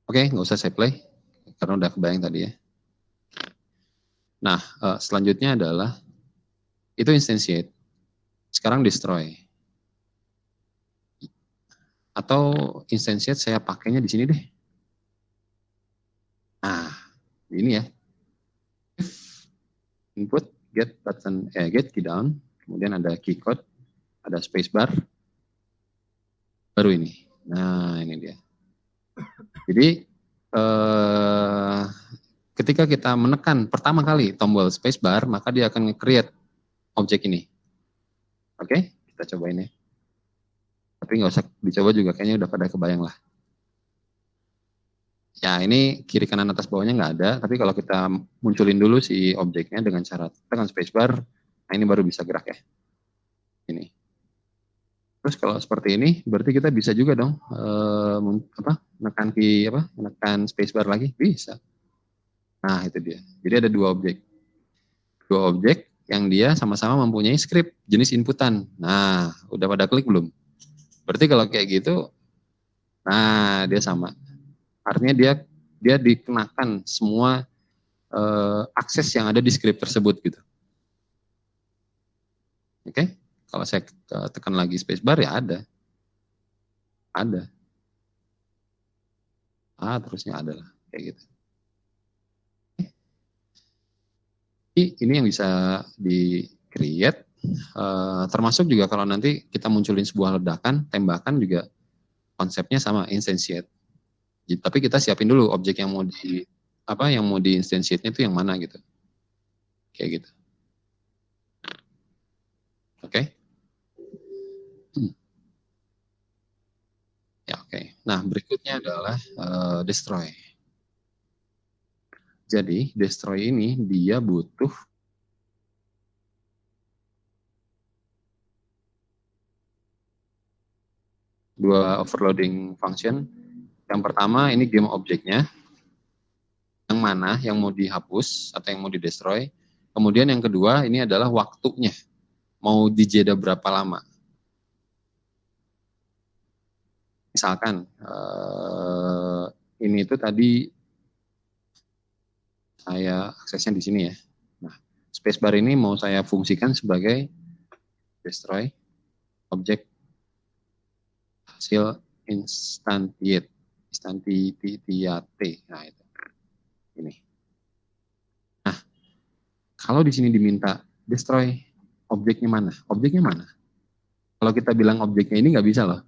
Speaker 1: Oke, nggak usah saya play karena udah kebayang tadi ya. Nah, selanjutnya adalah itu instantiate. Sekarang destroy. Atau instantiate saya pakainya di sini deh. Nah, ini ya. Input get button get key down, kemudian ada key code, ada spacebar. Baru ini. Nah, ini dia. Jadi ketika kita menekan pertama kali tombol spacebar, maka dia akan nge-create objek ini. Oke, kita cobain ya. Tapi nggak usah dicoba juga, kayaknya udah pada kebayang lah. Ya, ini kiri kanan atas bawahnya nggak ada, tapi kalau kita munculin dulu si objeknya dengan cara tekan spacebar, nah ini baru bisa gerak ya. Ini. Terus kalau seperti ini, berarti kita bisa juga dong menekan spacebar lagi, bisa. Nah, itu dia. Jadi ada dua objek yang dia sama-sama mempunyai script jenis inputan. Nah, udah pada klik belum? Berarti kalau kayak gitu, nah dia sama. Artinya dia dikenakan semua akses yang ada di script tersebut gitu. Oke? Kalau saya tekan lagi spacebar ya ada. Terusnya ada lah kayak gitu. Ini yang bisa di-create, termasuk juga kalau nanti kita munculin sebuah ledakan, tembakan juga konsepnya sama, instantiate. Tapi kita siapin dulu objek yang mau di instantiate-nya itu yang mana gitu. Kayak gitu. Oke. Ya, oke. Nah, berikutnya adalah destroy. Jadi, destroy ini dia butuh dua overloading function. Yang pertama ini game objeknya, yang mana yang mau dihapus atau yang mau di-destroy. Kemudian yang kedua ini adalah waktunya, mau dijeda berapa lama. Misalkan ini itu tadi saya aksesnya di sini ya. Nah, spacebar ini mau saya fungsikan sebagai destroy objek hasil instantiate. Nah, itu. Ini. Nah, kalau di sini diminta destroy objeknya mana? Objeknya mana? Kalau kita bilang objeknya ini nggak bisa loh.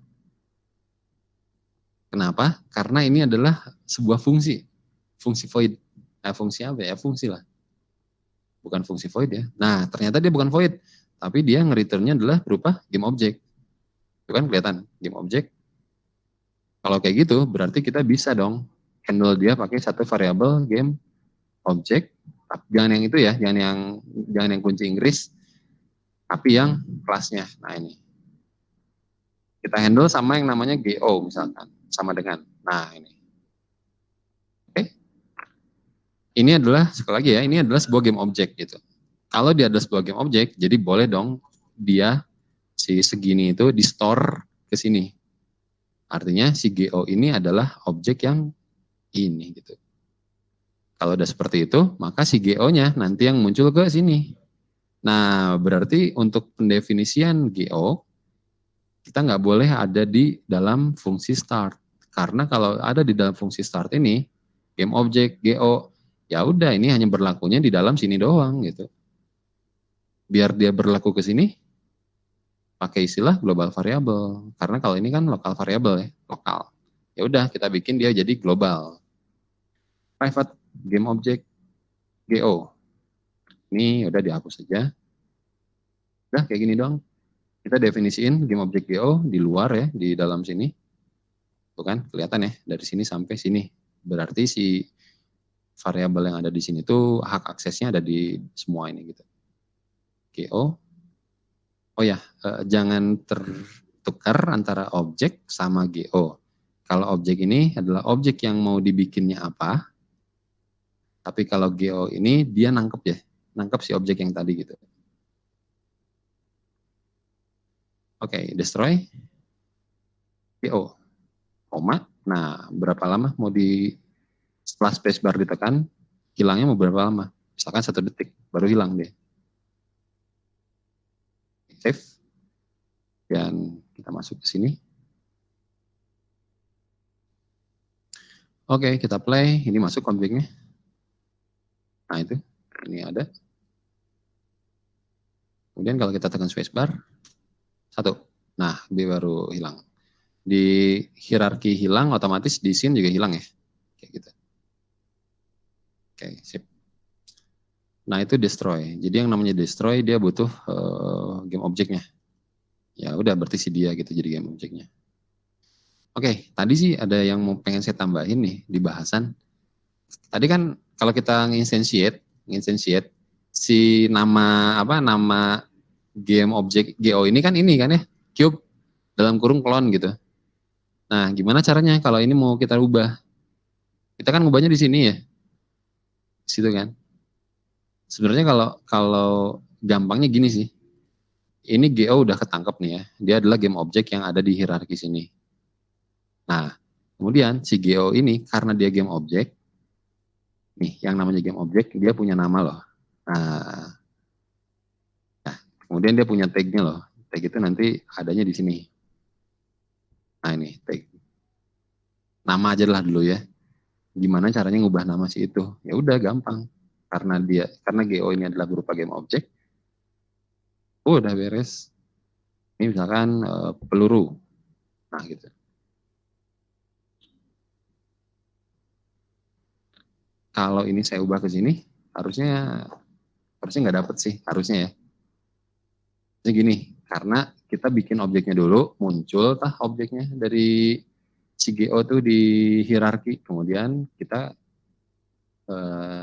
Speaker 1: Kenapa? Karena ini adalah sebuah fungsi void. Fungsi apa ya? Fungsi lah. Bukan fungsi void ya. Nah, ternyata dia bukan void, tapi dia nge-return-nya adalah berupa game object. Itu kan kelihatan, game object. Kalau kayak gitu, berarti kita bisa dong handle dia pakai satu variabel game object. Jangan yang itu ya, jangan yang kunci Inggris, tapi yang kelasnya. Nah, ini. Kita handle sama yang namanya GO misalkan, sama dengan. Nah, ini. Ini adalah, sekali lagi ya, ini adalah sebuah game object gitu. Kalau dia adalah sebuah game object, jadi boleh dong dia si segini itu di store ke sini. Artinya si GO ini adalah objek yang ini gitu. Kalau udah seperti itu, maka si GO-nya nanti yang muncul ke sini. Nah, berarti untuk pendefinisian GO, kita nggak boleh ada di dalam fungsi start. Karena kalau ada di dalam fungsi start ini, game object, GO, ya udah ini hanya berlakunya di dalam sini doang gitu. Biar dia berlaku ke sini, pakai istilah global variable. Karena kalau ini kan lokal variable ya, lokal. Ya udah kita bikin dia jadi global. Private game object GO. Ini udah dihapus saja. Udah kayak gini dong. Kita definisiin game object GO di luar ya, di dalam sini. Tuh kan, kelihatan ya, dari sini sampai sini. Berarti si variabel yang ada di sini tuh hak aksesnya ada di semua ini gitu. GO. Oh ya, jangan tertukar antara objek sama GO. Kalau objek ini adalah objek yang mau dibikinnya apa, tapi kalau GO ini dia nangkep ya, nangkep si objek yang tadi gitu. Oke, destroy GO, koma. Nah, berapa lama mau setelah spacebar ditekan, hilangnya mau berapa lama? Misalkan 1 detik, baru hilang dia. Save, dan kita masuk ke sini. Oke, kita play, ini masuk konfliknya. Nah itu, ini ada. Kemudian kalau kita tekan spacebar, 1. Nah, dia baru hilang. Di hierarki hilang, otomatis di scene juga hilang ya. Kayak gitu. Oke, sip. Nah, itu destroy. Jadi yang namanya destroy, dia butuh game objeknya. Ya udah, berarti si dia gitu jadi game objeknya. Oke, tadi sih ada yang mau pengen saya tambahin nih di bahasan. Tadi kan kalau kita nginstantiate si nama game objek GO ini kan ya, cube dalam kurung clone gitu. Nah, gimana caranya kalau ini mau kita ubah? Kita kan ngubahnya di sini ya. Di situ kan. Sebenarnya kalau gampangnya gini sih. Ini GO udah ketangkep nih ya. Dia adalah game objek yang ada di hierarki sini. Nah, kemudian si GO ini karena dia game objek, nih yang namanya game objek, dia punya nama loh. Nah, kemudian dia punya tag-nya loh. Tag itu nanti adanya di sini. Nah ini tag. Nama aja lah dulu ya. Gimana caranya ngubah nama si itu? Ya udah gampang. Karena GO ini adalah berupa game objek. Udah beres. Ini misalkan peluru. Nah gitu. Kalau ini saya ubah ke sini, harusnya nggak dapet sih, harusnya ya. Jadi gini, karena kita bikin objeknya dulu, muncul objeknya dari si GO tuh di hierarki, kemudian kita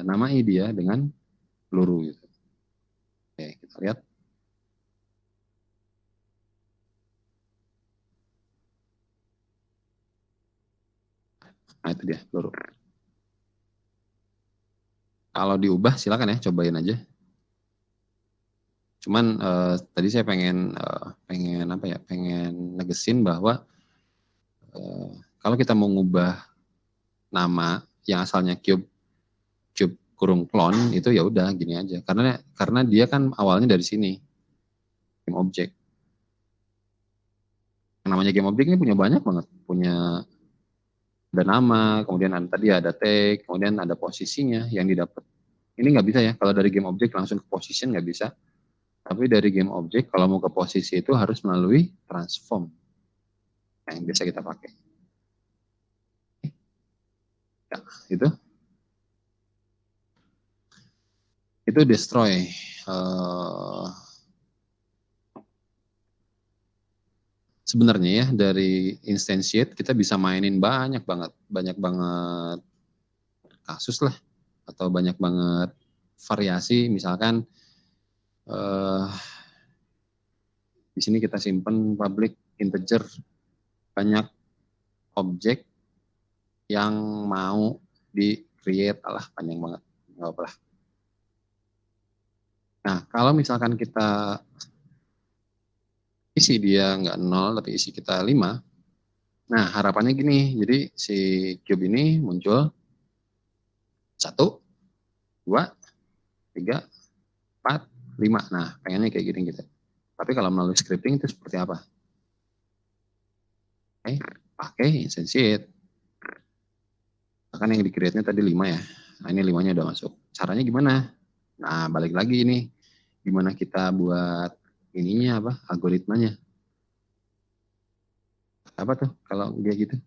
Speaker 1: namai dia dengan peluru gitu. Oke, kita lihat. Nah itu dia peluru. Kalau diubah silakan ya, cobain aja. Cuman tadi saya pengen negesin bahwa kalau kita mau ngubah nama yang asalnya cube kurung clone itu ya udah gini aja. Karena dia kan awalnya dari sini. Game object. Yang namanya game object ini punya banyak banget. Punya ada nama, kemudian tadi ada tag, kemudian ada posisinya yang didapat. Ini nggak bisa ya, kalau dari game object langsung ke position nggak bisa. Tapi dari game object kalau mau ke posisi itu harus melalui transform yang biasa kita pakai. Ya, itu destroy. Sebenarnya ya dari instantiate kita bisa mainin banyak banget kasus lah, atau banyak banget variasi. Misalkan di sini kita simpen public integer banyak objek yang mau di create, panjang banget, nggak apa lah. Nah kalau misalkan kita isi dia nggak 0 tapi isi kita 5, nah harapannya gini, jadi si cube ini muncul 1, 2, 3, 4, 5. Nah pengennya kayak gini gitu. Tapi kalau melalui scripting itu seperti apa? Oke, pakai instantiate. Bahkan yang di-create-nya tadi 5 ya. Nah ini 5-nya udah masuk. Caranya gimana? Nah balik lagi ini. Gimana kita buat ininya apa? Algoritmanya. Apa tuh kalau dia gitu?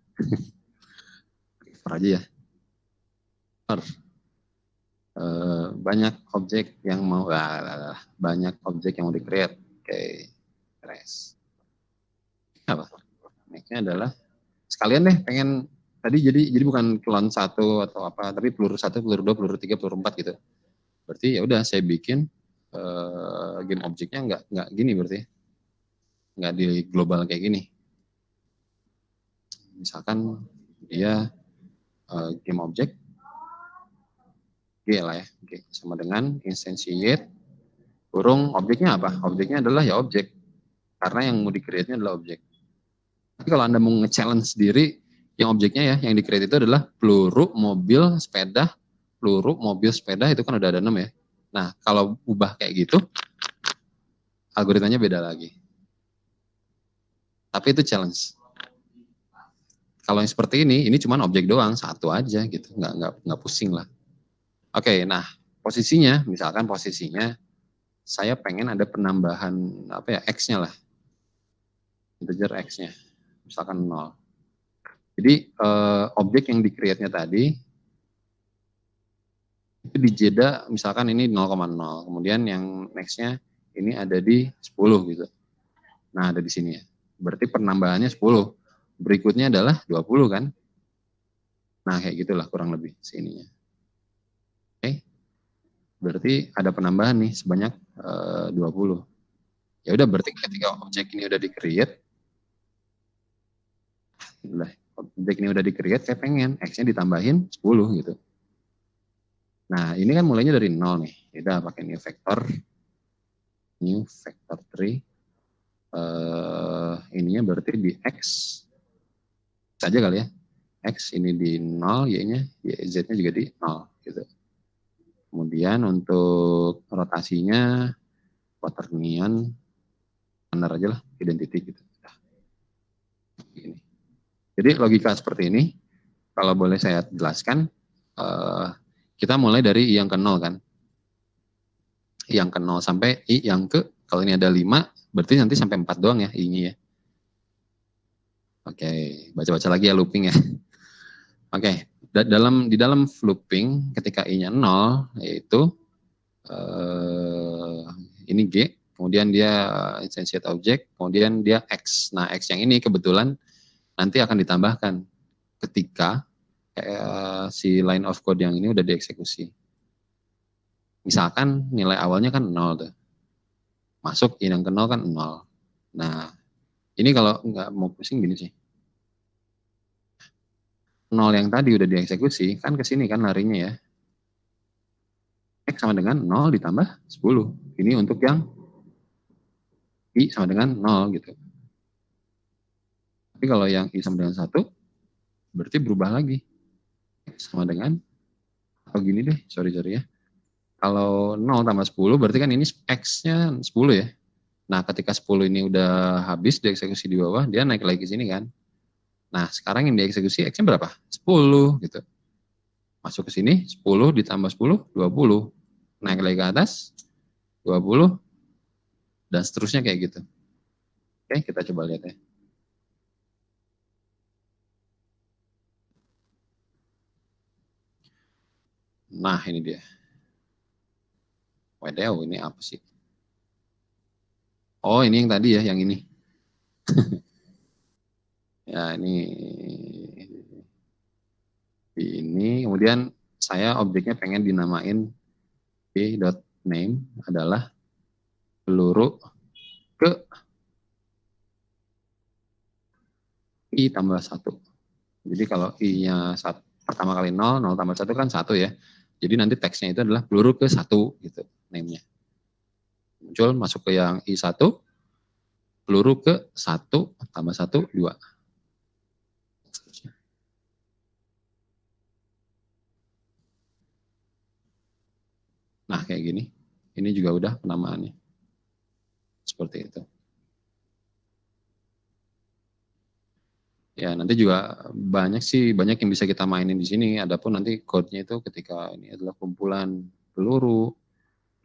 Speaker 1: Aja ya. Banyak objek yang mau banyak objek yang mau di-create. Oke. Rest. Apa? Nextnya adalah sekalian deh pengen tadi jadi bukan clone satu atau apa, tapi peluru satu, peluru dua, peluru tiga, peluru empat gitu. Berarti ya udah saya bikin game objeknya nggak gini berarti, nggak di global kayak gini. Misalkan dia game object G lah ya, G sama dengan instantiate kurung objeknya apa? Objeknya adalah ya objek, karena yang mau di-create-nya adalah objek. Tapi kalau Anda mau nge-challenge sendiri, yang objeknya ya, yang di-create itu adalah peluru, mobil, sepeda, peluru, mobil, sepeda, itu kan udah ada 6 ya. Nah, kalau ubah kayak gitu, algoritmanya beda lagi. Tapi itu challenge. Kalau yang seperti ini cuma objek doang, satu aja gitu, nggak pusing lah. Oke, nah posisinya, misalkan posisinya, saya pengen ada penambahan apa ya, x-nya lah, integer x-nya, misalkan 0. Jadi objek yang di-create-nya tadi itu dijeda misalkan ini 0,0, kemudian yang next-nya ini ada di 10 gitu. Nah, ada di sini ya. Berarti penambahannya 10. Berikutnya adalah 20 kan? Nah, kayak gitulah kurang lebih sininya. Oke. Berarti ada penambahan nih sebanyak 20. Ya udah, berarti ketika objek ini udah di-create, saya pengen X-nya ditambahin 10 gitu. Nah, ini kan mulainya dari 0 nih. Udah pakai new vector 3. Ininya berarti di X saja kali ya. X ini di 0, Y-nya, Z-nya juga di 0 gitu. Kemudian untuk rotasinya quaternion standar aja lah, identity gitu. Jadi logika seperti ini, kalau boleh saya jelaskan, kita mulai dari I yang ke 0 kan. I yang ke 0 sampai I yang ke, kalau ini ada 5, berarti nanti sampai 4 doang ya I-nya ya. Oke, baca-baca lagi ya looping ya. Oke, di dalam looping ketika I-nya 0, yaitu ini G, kemudian dia instantiate object, kemudian dia X. Nah, X yang ini kebetulan nanti akan ditambahkan ketika si line of code yang ini udah dieksekusi. Misalkan nilai awalnya kan 0 tuh. Masuk I yang ke 0 kan 0. Nah, ini kalau nggak mau pusing gini sih. 0 yang tadi udah dieksekusi, kan ke sini kan larinya ya. X sama dengan 0 ditambah 10. Ini untuk yang I sama dengan 0 gitu. Tapi kalau yang I sama dengan 1, berarti berubah lagi. X sama dengan, atau gini deh, sorry ya. Kalau 0 tambah 10, berarti kan ini X-nya 10 ya. Nah, ketika 10 ini udah habis dieksekusi di bawah, dia naik lagi ke sini kan. Nah, sekarang yang dieksekusi X-nya berapa? 10 gitu. Masuk ke sini, 10 ditambah 10, 20. Naik lagi ke atas, 20, dan seterusnya kayak gitu. Oke, kita coba lihat ya. Nah, ini dia. Waduh, ini apa sih? Oh, ini yang tadi ya, yang ini. Ya, ini kemudian saya objeknya pengen dinamain p.name adalah peluru ke I tambah 1. Jadi kalau I-nya pertama kali 0, 0 tambah 1 kan 1 ya. Jadi nanti teksnya itu adalah peluru ke 1 gitu, name-nya. Muncul masuk ke yang I1, peluru ke 1 tambah 1, 2. Nah, kayak gini. Ini juga udah penamaannya. Seperti itu. Ya, nanti juga banyak yang bisa kita mainin di sini. Adapun nanti code-nya itu ketika ini adalah kumpulan peluru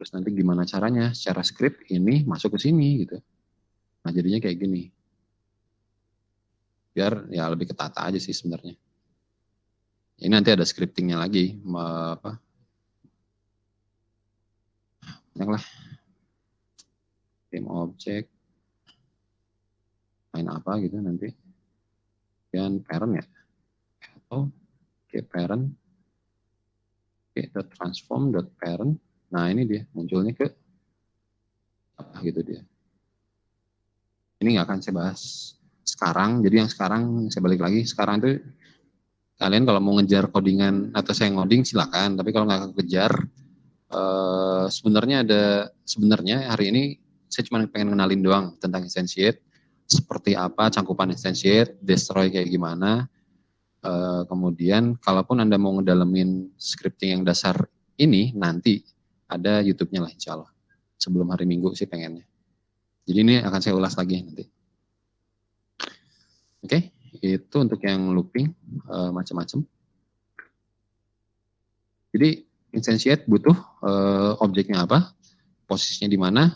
Speaker 1: Terus nanti gimana caranya secara script ini masuk ke sini gitu. Nah jadinya kayak gini. Biar ya lebih ketata aja sih sebenarnya. Ini nanti ada scriptingnya lagi. Banyak lah. Game object. Main apa gitu nanti. Dan parent ya. Atau parent. .transform.parent. Nah ini dia munculnya ke apa gitu dia. Ini nggak akan saya bahas sekarang. Jadi yang sekarang saya balik lagi. Sekarang itu kalian kalau mau ngejar codingan atau saya ngoding silakan. Tapi kalau nggak kejar, sebenarnya hari ini saya cuma pengen kenalin doang tentang instantiate. Seperti apa cangkupan instantiate, destroy kayak gimana. Kemudian kalaupun Anda mau ngedalemin scripting yang dasar ini nanti ada YouTube-nya lah insya Allah. Sebelum hari Minggu sih pengennya. Jadi ini akan saya ulas lagi nanti. Oke, itu untuk yang looping macam-macam. Jadi instantiate butuh objeknya apa, posisinya di mana,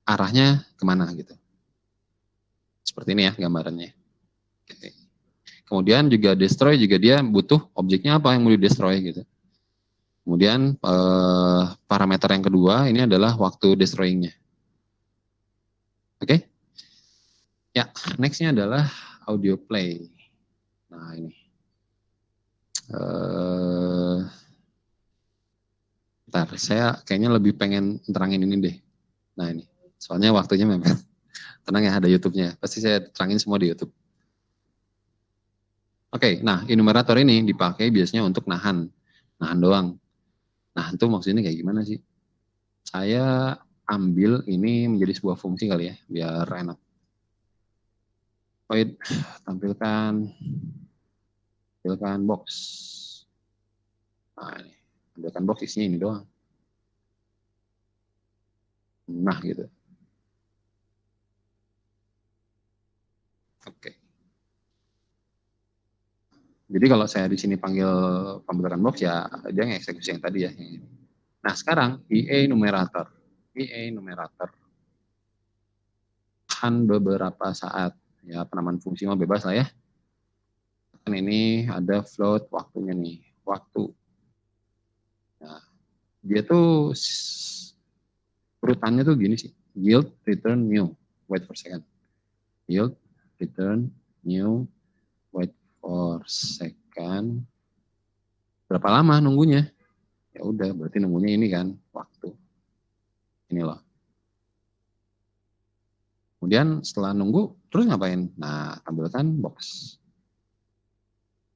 Speaker 1: arahnya kemana gitu. Seperti ini ya gambarannya. Oke. Kemudian juga destroy juga dia butuh objeknya apa yang mau di destroy gitu. Kemudian parameter yang kedua ini adalah waktu destroyingnya. Oke? Ya, nextnya adalah audio play. Nah ini. Bentar, saya kayaknya lebih pengen terangin ini deh. Nah ini, soalnya waktunya mepet. Tenang ya, ada YouTube-nya. Pasti saya terangin semua di YouTube. Oke, nah enumerator ini dipakai biasanya untuk nahan doang. Nah itu maksudnya kayak gimana sih? Saya ambil ini menjadi sebuah fungsi kali ya, biar enak. Void, tampilkan box. Nah ini, tampilkan box isinya ini doang. Nah gitu. Oke. Jadi kalau saya di sini panggil pembentukan box ya dia ngeksekusi yang tadi ya. Nah sekarang EA numerator tahan beberapa saat ya, penamaan fungsi mah bebas lah ya. Kan ini ada float waktunya nih, waktu. Nah, dia tuh urutannya tuh gini sih, yield, return, new, wait for second. Yield, return, new, wait for second. Berapa lama nunggunya? Ya udah, berarti nunggunya ini kan waktu. Ini loh. Kemudian setelah nunggu, terus ngapain? Nah, tampilkan box.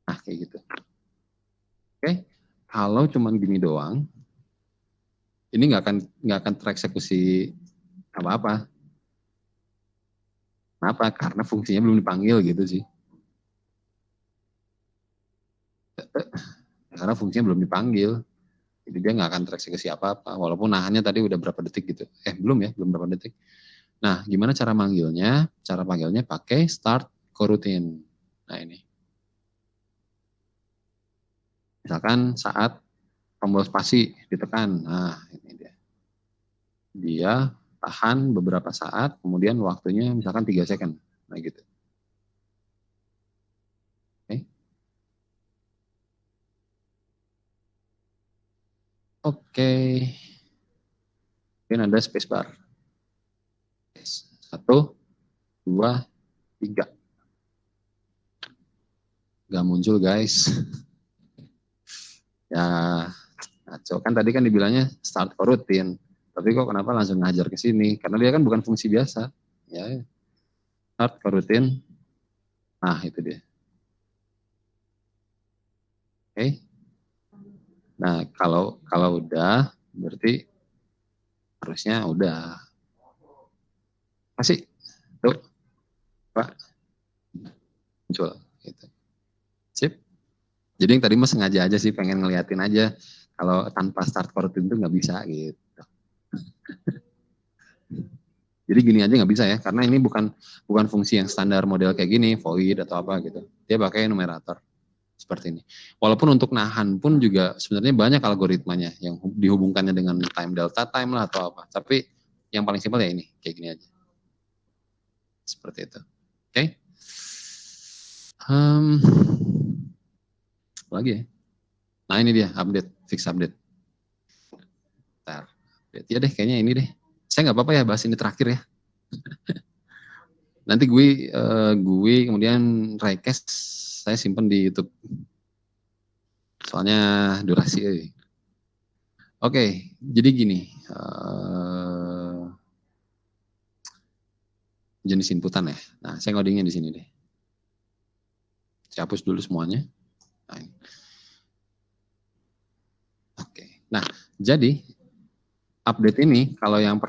Speaker 1: Nah, kayak gitu. Oke, kalau cuman gini doang, ini nggak akan tereksekusi apa-apa. Kenapa? Karena fungsinya belum dipanggil gitu sih. Karena fungsinya belum dipanggil. Jadi dia nggak akan tereksekusi apa-apa. Walaupun nahannya tadi udah berapa detik gitu. Belum ya, belum berapa detik. Nah, gimana cara manggilnya? Cara panggilnya pakai start coroutine. Nah ini. Misalkan saat tombol spasi ditekan. Nah ini dia. Dia tahan beberapa saat, kemudian waktunya misalkan 3 second. Nah gitu. Oke. Mungkin ada spacebar. 1, 2, 3. Gak muncul guys. Ya, ngaco. Kan tadi kan dibilangnya start coroutine. Tapi kok kenapa langsung ngajar ke sini? Karena dia kan bukan fungsi biasa. Ya, start coroutine. Nah, itu dia. Oke. Nah, kalau udah berarti harusnya udah. Masih tuh, Pak. Muncul gitu. Sip. Jadi yang tadi mah sengaja aja sih pengen ngeliatin aja kalau tanpa start coroutine itu nggak bisa gitu. Jadi gini aja nggak bisa ya, karena ini bukan fungsi yang standar model kayak gini, void atau apa gitu. Dia pakai numerator. Seperti ini. Walaupun untuk nahan pun juga sebenarnya banyak algoritmanya yang dihubungkannya dengan time delta time lah atau apa. Tapi yang paling simpel ya ini, kayak gini aja. Seperti itu. Oke. Okay? Lagi ya. Nah ini dia update, fix update. Bentar. Ya deh, kayaknya ini deh. Saya nggak apa-apa ya bahas ini terakhir ya. Nanti gue kemudian request saya simpen di YouTube. Soalnya durasi. Oke, jadi gini. Jenis inputan ya. Nah, saya ngodingnya di sini deh. Saya hapus dulu semuanya. Nah, oke. Nah, jadi update ini kalau yang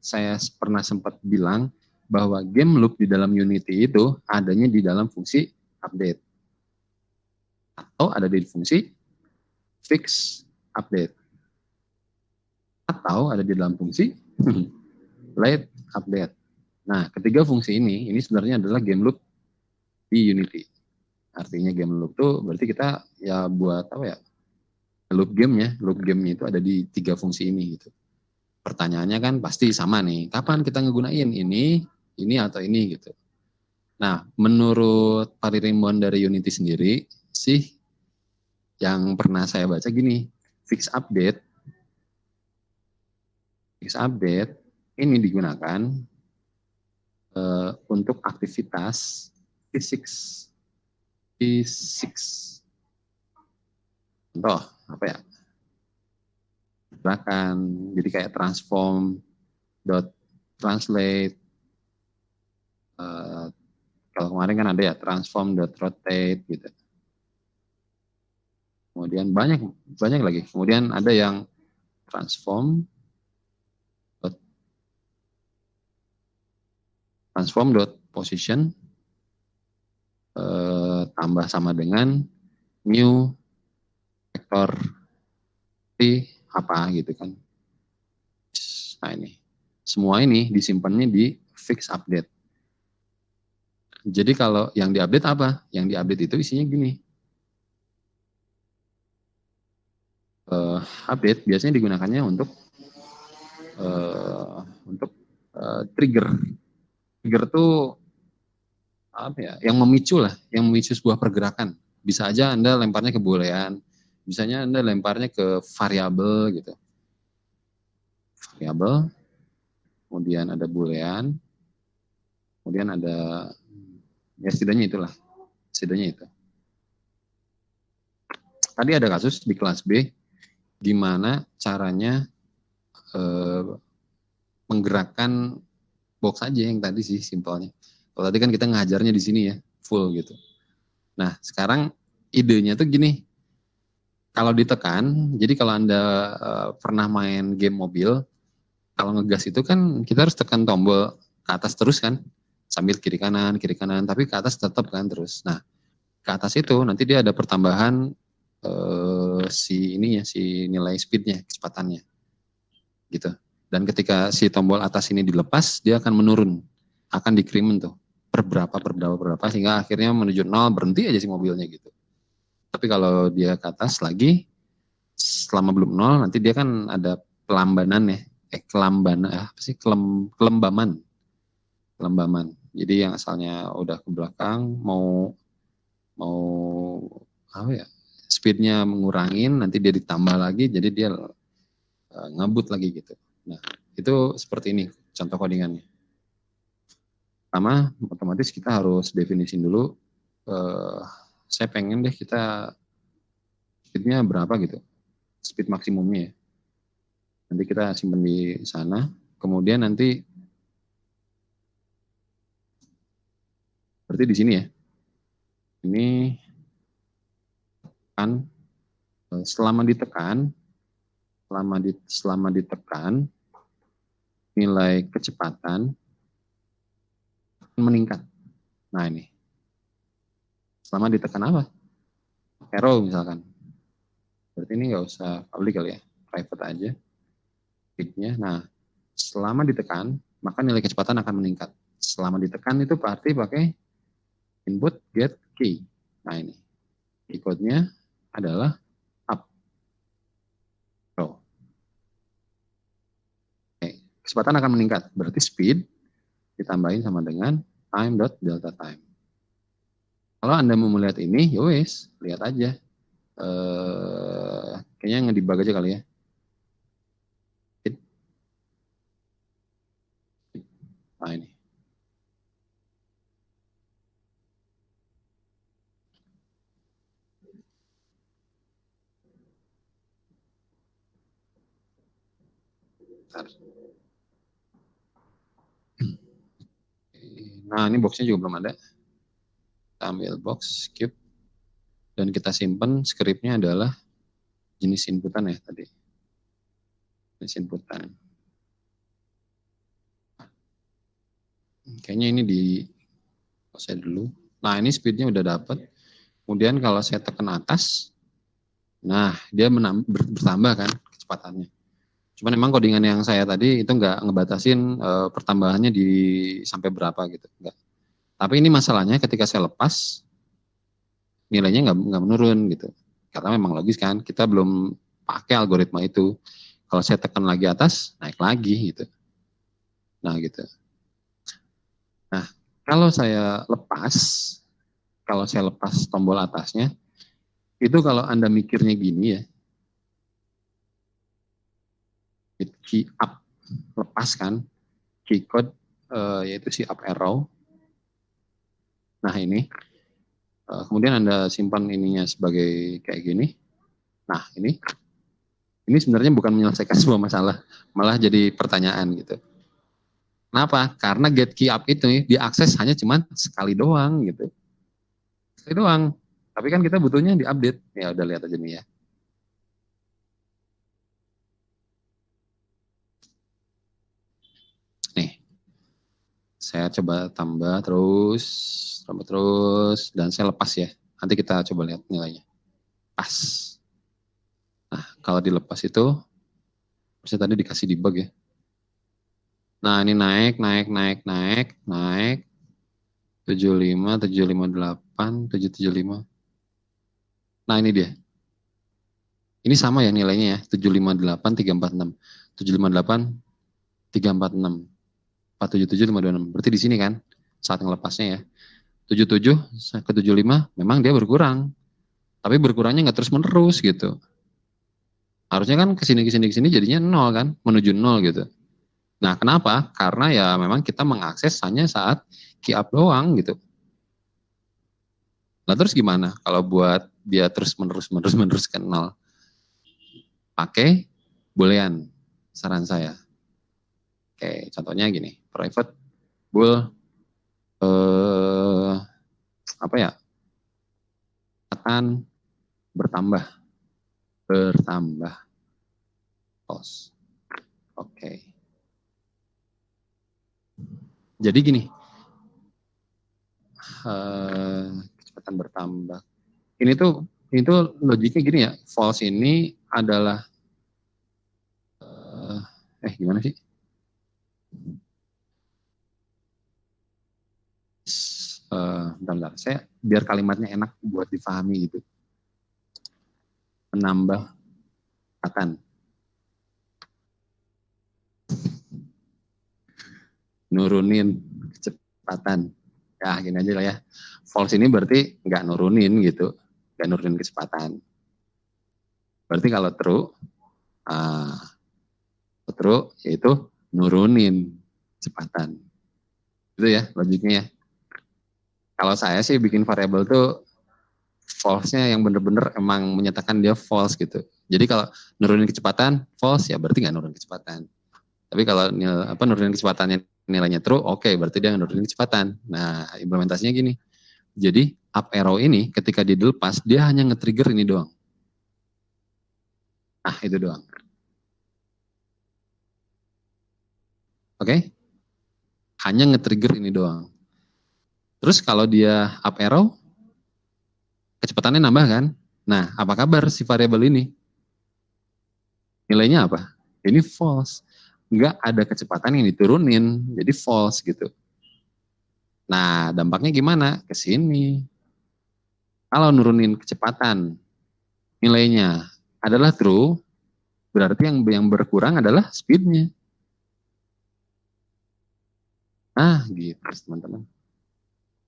Speaker 1: saya pernah sempat bilang bahwa game loop di dalam Unity itu adanya di dalam fungsi update atau ada di fungsi fix update atau ada di dalam fungsi late update. Nah, ketiga fungsi ini sebenarnya adalah game loop di Unity. Artinya game loop tuh berarti kita ya buat apa ya? Loop game itu ada di tiga fungsi ini gitu. Pertanyaannya kan pasti sama nih, kapan kita ngegunain ini atau ini gitu. Nah, menurut Paririmbon dari Unity sendiri sih yang pernah saya baca gini, fix update ini digunakan untuk aktivitas physics. Contoh apa ya? Gerakan, jadi kayak transform dot translate. Kalau kemarin kan ada ya transform dot rotate gitu. Kemudian banyak lagi. Kemudian ada yang transform dot position tambah sama dengan new vector t apa gitu kan. Nah ini semua ini disimpannya di fix update. Jadi kalau yang diupdate apa? Yang diupdate itu isinya gini. Update biasanya digunakannya untuk trigger. Trigger tuh apa ya? Yang memicu sebuah pergerakan. Bisa aja Anda lemparnya ke boolean, misalnya Anda lemparnya ke variabel gitu. Variabel, kemudian ada boolean, kemudian ada ya setidaknya itulah. Setidaknya itu. Tadi ada kasus di kelas B gimana caranya menggerakkan box aja yang tadi sih simpelnya. Kalau tadi kan kita ngajarnya di sini ya, full gitu. Nah, sekarang idenya tuh gini. Kalau ditekan, jadi kalau Anda pernah main game mobil, kalau ngegas itu kan kita harus tekan tombol ke atas terus kan, sambil kiri kanan, tapi ke atas tetap kan terus. Nah, ke atas itu nanti dia ada pertambahan si nilai speednya, kecepatannya, gitu. Dan ketika si tombol atas ini dilepas, dia akan menurun, akan decrement tuh, per berapa, sehingga akhirnya menuju 0, berhenti aja si mobilnya gitu. Tapi kalau dia ke atas lagi, selama belum 0, nanti dia kan ada pelambanan ya, kelembaman. Jadi yang asalnya udah ke belakang, mau apa ya, speednya mengurangin, nanti dia ditambah lagi, jadi dia ngebut lagi gitu. Nah, itu seperti ini contoh codingannya. Pertama, otomatis kita harus definisin dulu, saya pengen deh kita speednya berapa gitu, speed maksimumnya ya. Nanti kita simpan di sana, kemudian nanti berarti di sini ya, ini kan selama ditekan nilai kecepatan meningkat. Nah ini selama ditekan apa? Arrow misalkan. Berarti ini nggak usah public kali ya, private aja. Peaknya. Nah selama ditekan maka nilai kecepatan akan meningkat. Selama ditekan itu berarti pakai input get key. Nah ini. Key-code-nya adalah up arrow. Oke. Kecepatan akan meningkat, berarti speed ditambahin sama dengan time.delta time. Kalau Anda mau melihat ini, yowes, lihat aja. Kayaknya ngedebug aja kali ya. Nah ini. Bentar. Nah ini boxnya juga belum ada. Kita ambil box, skip. Dan kita simpan scriptnya adalah jenis inputan ya tadi. Jenis inputan. Kayaknya ini di saya dulu. Nah ini speednya udah dapat. Kemudian kalau saya tekan atas, nah dia bertambah kan kecepatannya. Cuman memang codingan yang saya tadi itu nggak ngebatasin pertambahannya di sampai berapa gitu. Enggak. Tapi ini masalahnya ketika saya lepas, nilainya nggak menurun gitu. Karena memang logis kan, kita belum pakai algoritma itu. Kalau saya tekan lagi atas, naik lagi gitu. Nah gitu. Nah kalau saya lepas tombol atasnya, itu kalau Anda mikirnya gini ya, key up, lepaskan, key code yaitu si up arrow. Nah ini, kemudian Anda simpan ininya sebagai kayak gini. Nah ini sebenarnya bukan menyelesaikan sebuah masalah, malah jadi pertanyaan gitu. Kenapa? Karena get key up itu diakses hanya cuma sekali doang gitu. Sekali doang. Tapi kan kita butuhnya diupdate. Ya udah lihat aja nih ya. Nih, saya coba tambah terus, dan saya lepas ya. Nanti kita coba lihat nilainya. Pas. Nah, kalau dilepas itu, saya tadi dikasih debug ya. Nah, ini naik. 75, 758, 775. Nah, ini dia. Ini sama ya nilainya ya, 758, 346. 758, 346. 477, 526. Berarti di sini kan, saat ngelepasnya ya. 77 ke 75, memang dia berkurang. Tapi berkurangnya nggak terus-menerus gitu. Harusnya kan kesini jadinya 0 kan, menuju 0 gitu. Nah, kenapa? Karena ya memang kita mengakses hanya saat key up doang gitu. Nah, terus gimana kalau buat dia terus menerus ke 0? Pakai boolean, saran saya. Oke, contohnya gini, private bool apa ya? Akan bertambah false. Oke. Jadi gini, kecepatan bertambah. Ini tuh logiknya gini ya, false ini adalah gimana sih? Bentar, saya biar kalimatnya enak buat difahami gitu. Menambah akan nurunin kecepatan. Ya gini aja lah ya. False ini berarti nggak nurunin gitu, nggak nurunin kecepatan. Berarti kalau true yaitu nurunin kecepatan. Itu ya logiknya ya. Kalau saya sih bikin variabel tuh false-nya yang bener-bener emang menyatakan dia false gitu. Jadi kalau nurunin kecepatan false ya berarti nggak nurunin kecepatan. Tapi kalau nurunin kecepatannya nilainya true, oke, berarti dia nurunin kecepatan. Nah, implementasinya gini. Jadi up arrow ini ketika dilepas dia hanya nge-trigger ini doang. Nah, itu doang. Oke? Hanya nge-trigger ini doang. Terus kalau dia up arrow, kecepatannya nambah kan? Nah, apa kabar si variabel ini? Nilainya apa? Ini false. Nggak ada kecepatan yang diturunin, jadi false gitu. Nah, dampaknya gimana? Ke sini. Kalau nurunin kecepatan nilainya adalah true, berarti yang berkurang adalah speednya. Nah, gitu teman-teman.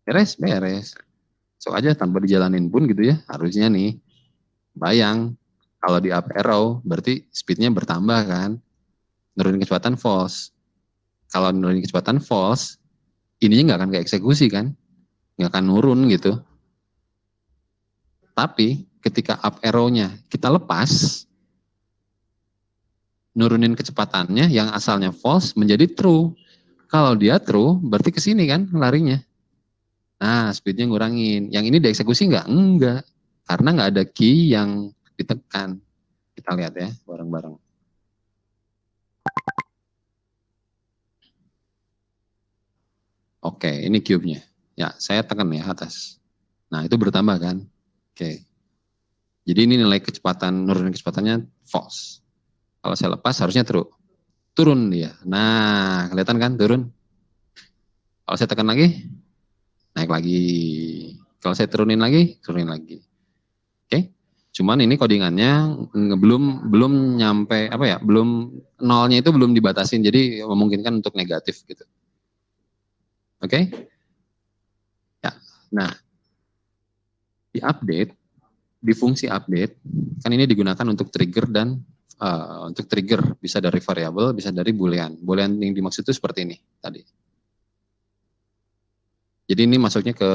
Speaker 1: Beres. So aja tanpa dijalanin pun gitu ya, harusnya nih, bayang, kalau di up arrow, berarti speednya bertambah kan, nurunin kecepatan false. Kalau nurunin kecepatan false, ininya nggak akan keeksekusi kan, nggak akan nurun gitu. Tapi ketika up arrow-nya kita lepas, nurunin kecepatannya yang asalnya false menjadi true. Kalau dia true, berarti ke sini kan larinya. Nah, speednya ngurangin. Yang ini dieksekusi nggak? Enggak. Karena nggak ada key yang ditekan. Kita lihat ya, bareng-bareng. Oke, ini cube-nya. Ya, saya tekan ya atas. Nah, itu bertambah kan? Oke. Jadi ini nilai kecepatan, nurunin kecepatannya false. Kalau saya lepas harusnya true. Turun dia. Nah, kelihatan kan turun? Kalau saya tekan lagi, naik lagi. Kalau saya turunin lagi. Oke. Cuman ini codingannya belum nyampe apa ya? Nolnya itu belum dibatasin. Jadi memungkinkan untuk negatif gitu. Oke? Ya. Nah, di fungsi update kan ini digunakan untuk trigger dan untuk trigger bisa dari variabel, bisa dari boolean. Boolean yang dimaksud itu seperti ini tadi. Jadi ini masuknya ke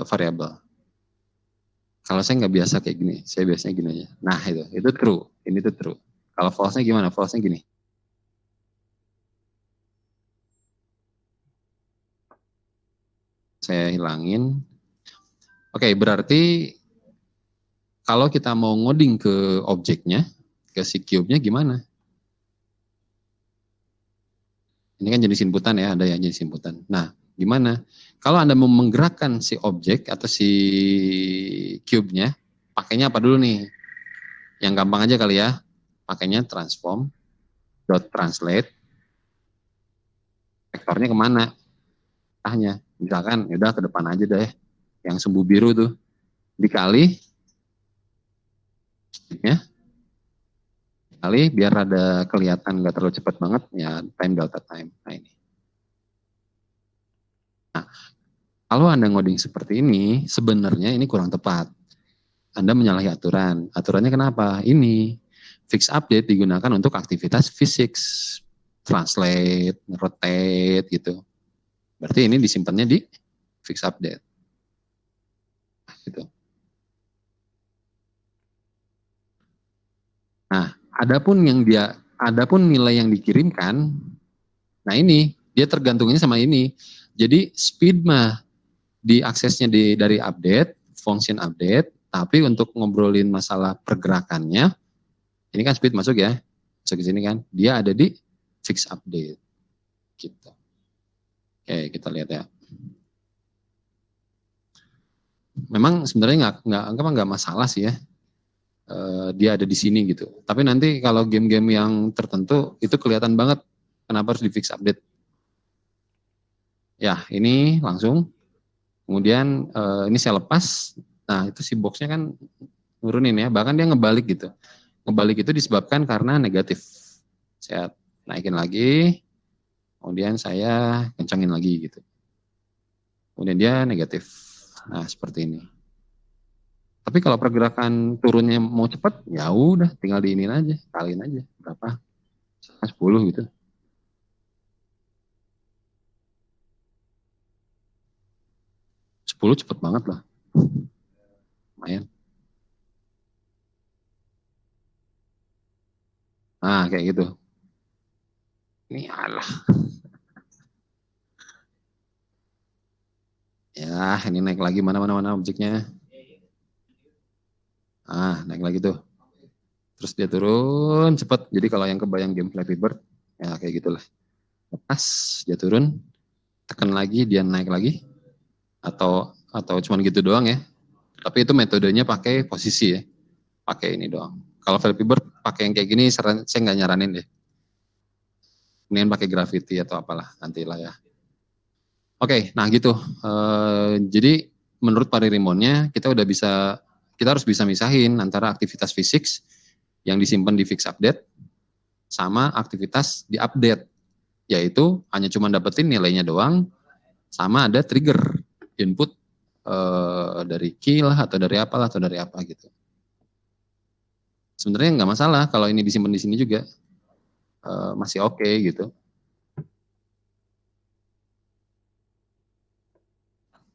Speaker 1: variabel. Kalau saya nggak biasa kayak gini, saya biasanya gini aja. Nah itu true, ini tuh true. Kalau false-nya gimana? False-nya gini. Saya hilangin. Oke, berarti kalau kita mau ngoding ke objeknya, ke si cube-nya gimana? Ini kan jenis inputan ya, ada yang jenis inputan. Nah, gimana? Kalau Anda mau menggerakkan si objek atau si cube-nya, pakainya apa dulu nih? Yang gampang aja kali ya. Pakainya transform dot translate. Vektornya kemana? Arahnya. Misalkan, ya udah ke depan aja deh. Yang sumbu biru tuh. Dikali, ya, kali biar ada kelihatan nggak terlalu cepat banget, ya time delta time. Nah ini. Nah, kalau Anda ngoding seperti ini, sebenarnya ini kurang tepat. Anda menyalahi aturan. Aturannya kenapa? Ini fix update digunakan untuk aktivitas fisik, translate, rotate gitu. Berarti ini disimpannya di fix update. Gitu. Nah, adapun nilai yang dikirimkan, nah ini dia tergantungnya sama ini. Jadi speed mah diaksesnya dari update, function update, tapi untuk ngobrolin masalah pergerakannya, ini kan speed masuk ya, masuk ke sini kan, dia ada di fix update. Gitu. Oke, kita lihat ya. Memang sebenarnya nggak masalah sih ya. Dia ada di sini gitu. Tapi nanti kalau game-game yang tertentu itu kelihatan banget kenapa harus di fix update. Ya, ini langsung. Kemudian ini saya lepas. Nah, itu si boxnya kan nurunin ya. Bahkan dia ngebalik gitu. Ngebalik itu disebabkan karena negatif. Saya naikin lagi. Kemudian saya kencangin lagi gitu. Kemudian dia negatif. Nah, seperti ini. Tapi kalau pergerakan turunnya mau cepat, ya udah tinggal diinin aja, kaliin aja berapa? 10 gitu. Sepuluh cepet banget lah. Lumayan. Nah, kayak gitu. Ini alah. Ya, ini naik lagi mana objeknya. Ah, naik lagi tuh. Terus dia turun cepet. Jadi kalau yang kebayang game Flappy Bird, ya kayak gitulah. Lepas dia turun, tekan lagi dia naik lagi. Atau cuman gitu doang ya. Tapi itu metodenya pakai posisi ya. Pakai ini doang. Kalau Flappy Bird pakai yang kayak gini, saya nggak nyaranin deh. Mendingan pakai Gravity atau apalah nantilah ya. Oke, nah gitu. Jadi menurut Parry-Rimonnya kita harus bisa misahin antara aktivitas fisik yang disimpan di fix update sama aktivitas di update, yaitu hanya cuma dapetin nilainya doang sama ada trigger input dari key lah atau dari apalah atau dari apa gitu. Sebenarnya nggak masalah kalau ini disimpan di sini juga masih oke gitu.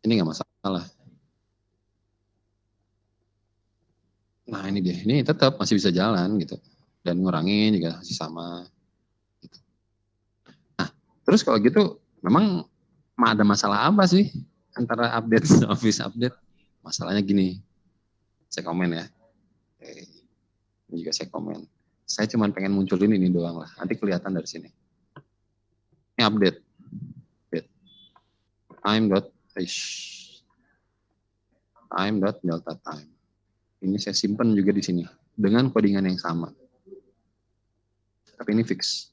Speaker 1: Ini nggak masalah. Nah ini dia, ini tetap masih bisa jalan gitu. Dan ngurangin juga masih sama. Gitu. Nah terus kalau gitu memang ada masalah apa sih antara update sama fix update? Masalahnya gini, saya komen ya. Ini juga saya komen. Saya cuma pengen munculin ini doang lah. Nanti kelihatan dari sini. Ini update. Time.delta time. Ini saya simpan juga di sini dengan codingan yang sama. Tapi ini fix.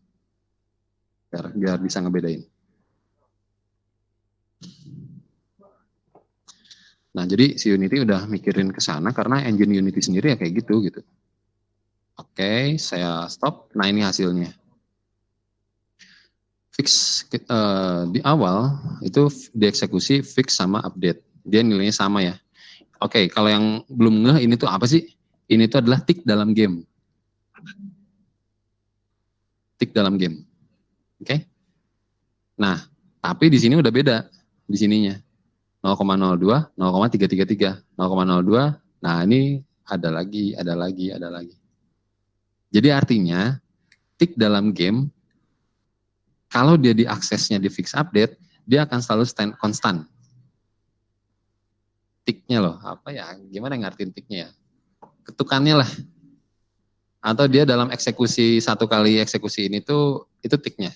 Speaker 1: Biar bisa ngebedain. Nah, jadi si Unity udah mikirin ke sana karena engine Unity sendiri ya kayak gitu. Oke, saya stop. Nah, ini hasilnya. Fix di awal itu dieksekusi fix sama update. Dia nilainya sama ya. Oke, kalau yang belum ngeh ini tuh apa sih? Ini tuh adalah tick dalam game. Tick dalam game. Oke. Nah, tapi di sini udah beda di sininya. 0,02, 0,333, 0,02. Nah, ini ada lagi. Jadi artinya tick dalam game kalau dia diaksesnya di fix update, dia akan selalu konstan. Ticknya loh, apa ya? Gimana ngartiin ticknya ya? Ketukannya lah. Atau dia dalam eksekusi satu kali eksekusi ini tuh itu ticknya.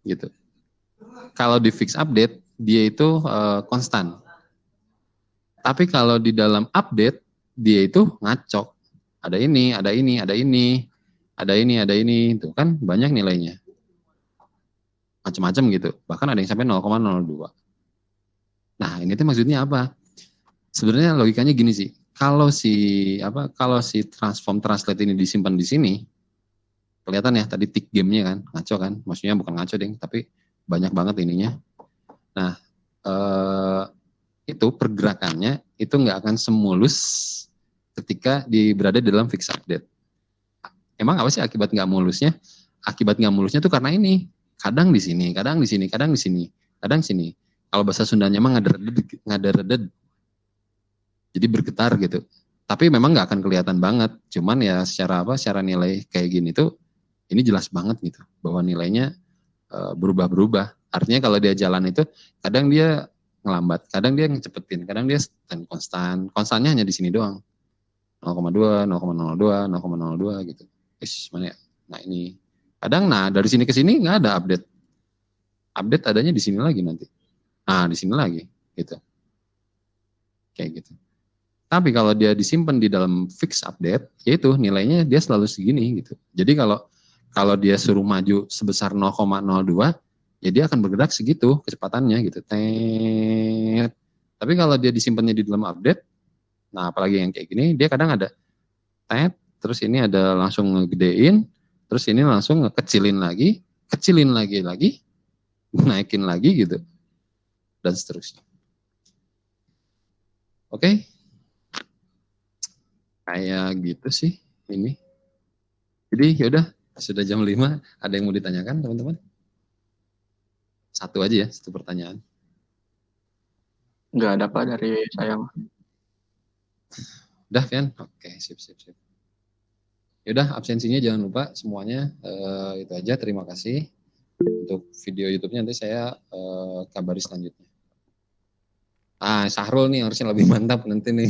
Speaker 1: Gitu. Kalau di fix update, dia itu konstan. Tapi kalau di dalam update, dia itu ngacok. Ada ini. Itu kan banyak nilainya. Macam-macam gitu. Bahkan ada yang sampai 0,02. Nah, ini tuh maksudnya apa? Sebenarnya logikanya gini sih. Kalau si transform translate ini disimpan di sini, kelihatan ya tadi tick game-nya kan, ngaco kan? Maksudnya bukan ngaco deh, tapi banyak banget ininya. Nah, itu pergerakannya itu nggak akan semulus ketika berada di dalam fix update. Emang apa sih akibat nggak mulusnya? Akibat nggak mulusnya tuh karena ini. Kadang di sini. Kalau bahasa Sundanya mah ngadereded. Jadi bergetar gitu. Tapi memang nggak akan kelihatan banget. Cuman ya secara nilai kayak gini tuh ini jelas banget gitu bahwa nilainya berubah-berubah. Artinya kalau dia jalan itu kadang dia ngelambat, kadang dia ngecepetin, kadang dia stand konstan. Konstannya hanya di sini doang. 0,2, 0,02, 0,02 gitu. Mana ya? Nah ini. Kadang dari sini ke sini nggak ada update. Update adanya di sini lagi nanti. Nah, di sini lagi gitu. Kayak gitu. Tapi kalau dia disimpan di dalam fix update, yaitu nilainya dia selalu segini gitu. Jadi kalau dia suruh maju sebesar 0,02, ya dia akan bergerak segitu kecepatannya gitu. Tapi kalau dia disimpannya di dalam update, nah apalagi yang kayak gini, dia kadang ada terus ini ada langsung ngegedein, terus ini langsung ngekecilin lagi, naikin lagi gitu, dan seterusnya. Oke. Kayak gitu sih ini. Jadi yaudah, sudah jam 5, ada yang mau ditanyakan teman-teman? Satu aja ya, satu pertanyaan.
Speaker 2: Nggak ada Pak dari saya.
Speaker 1: Udah Fian? Oke, sip. Yaudah, absensinya jangan lupa semuanya, itu aja, terima kasih. Untuk video YouTube-nya nanti saya kabari selanjutnya. Sahrul nih harusnya lebih mantap nanti nih.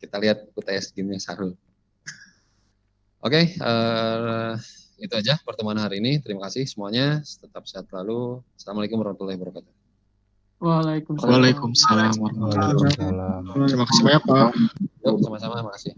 Speaker 1: Kita lihat UTS game-nya Sahrul. Oke, itu aja pertemuan hari ini. Terima kasih semuanya. Tetap sehat selalu. Assalamualaikum warahmatullahi wabarakatuh.
Speaker 3: Waalaikumsalam warahmatullahi wabarakatuh. Terima kasih banyak Pak.
Speaker 1: Yuk, sama-sama, makasih.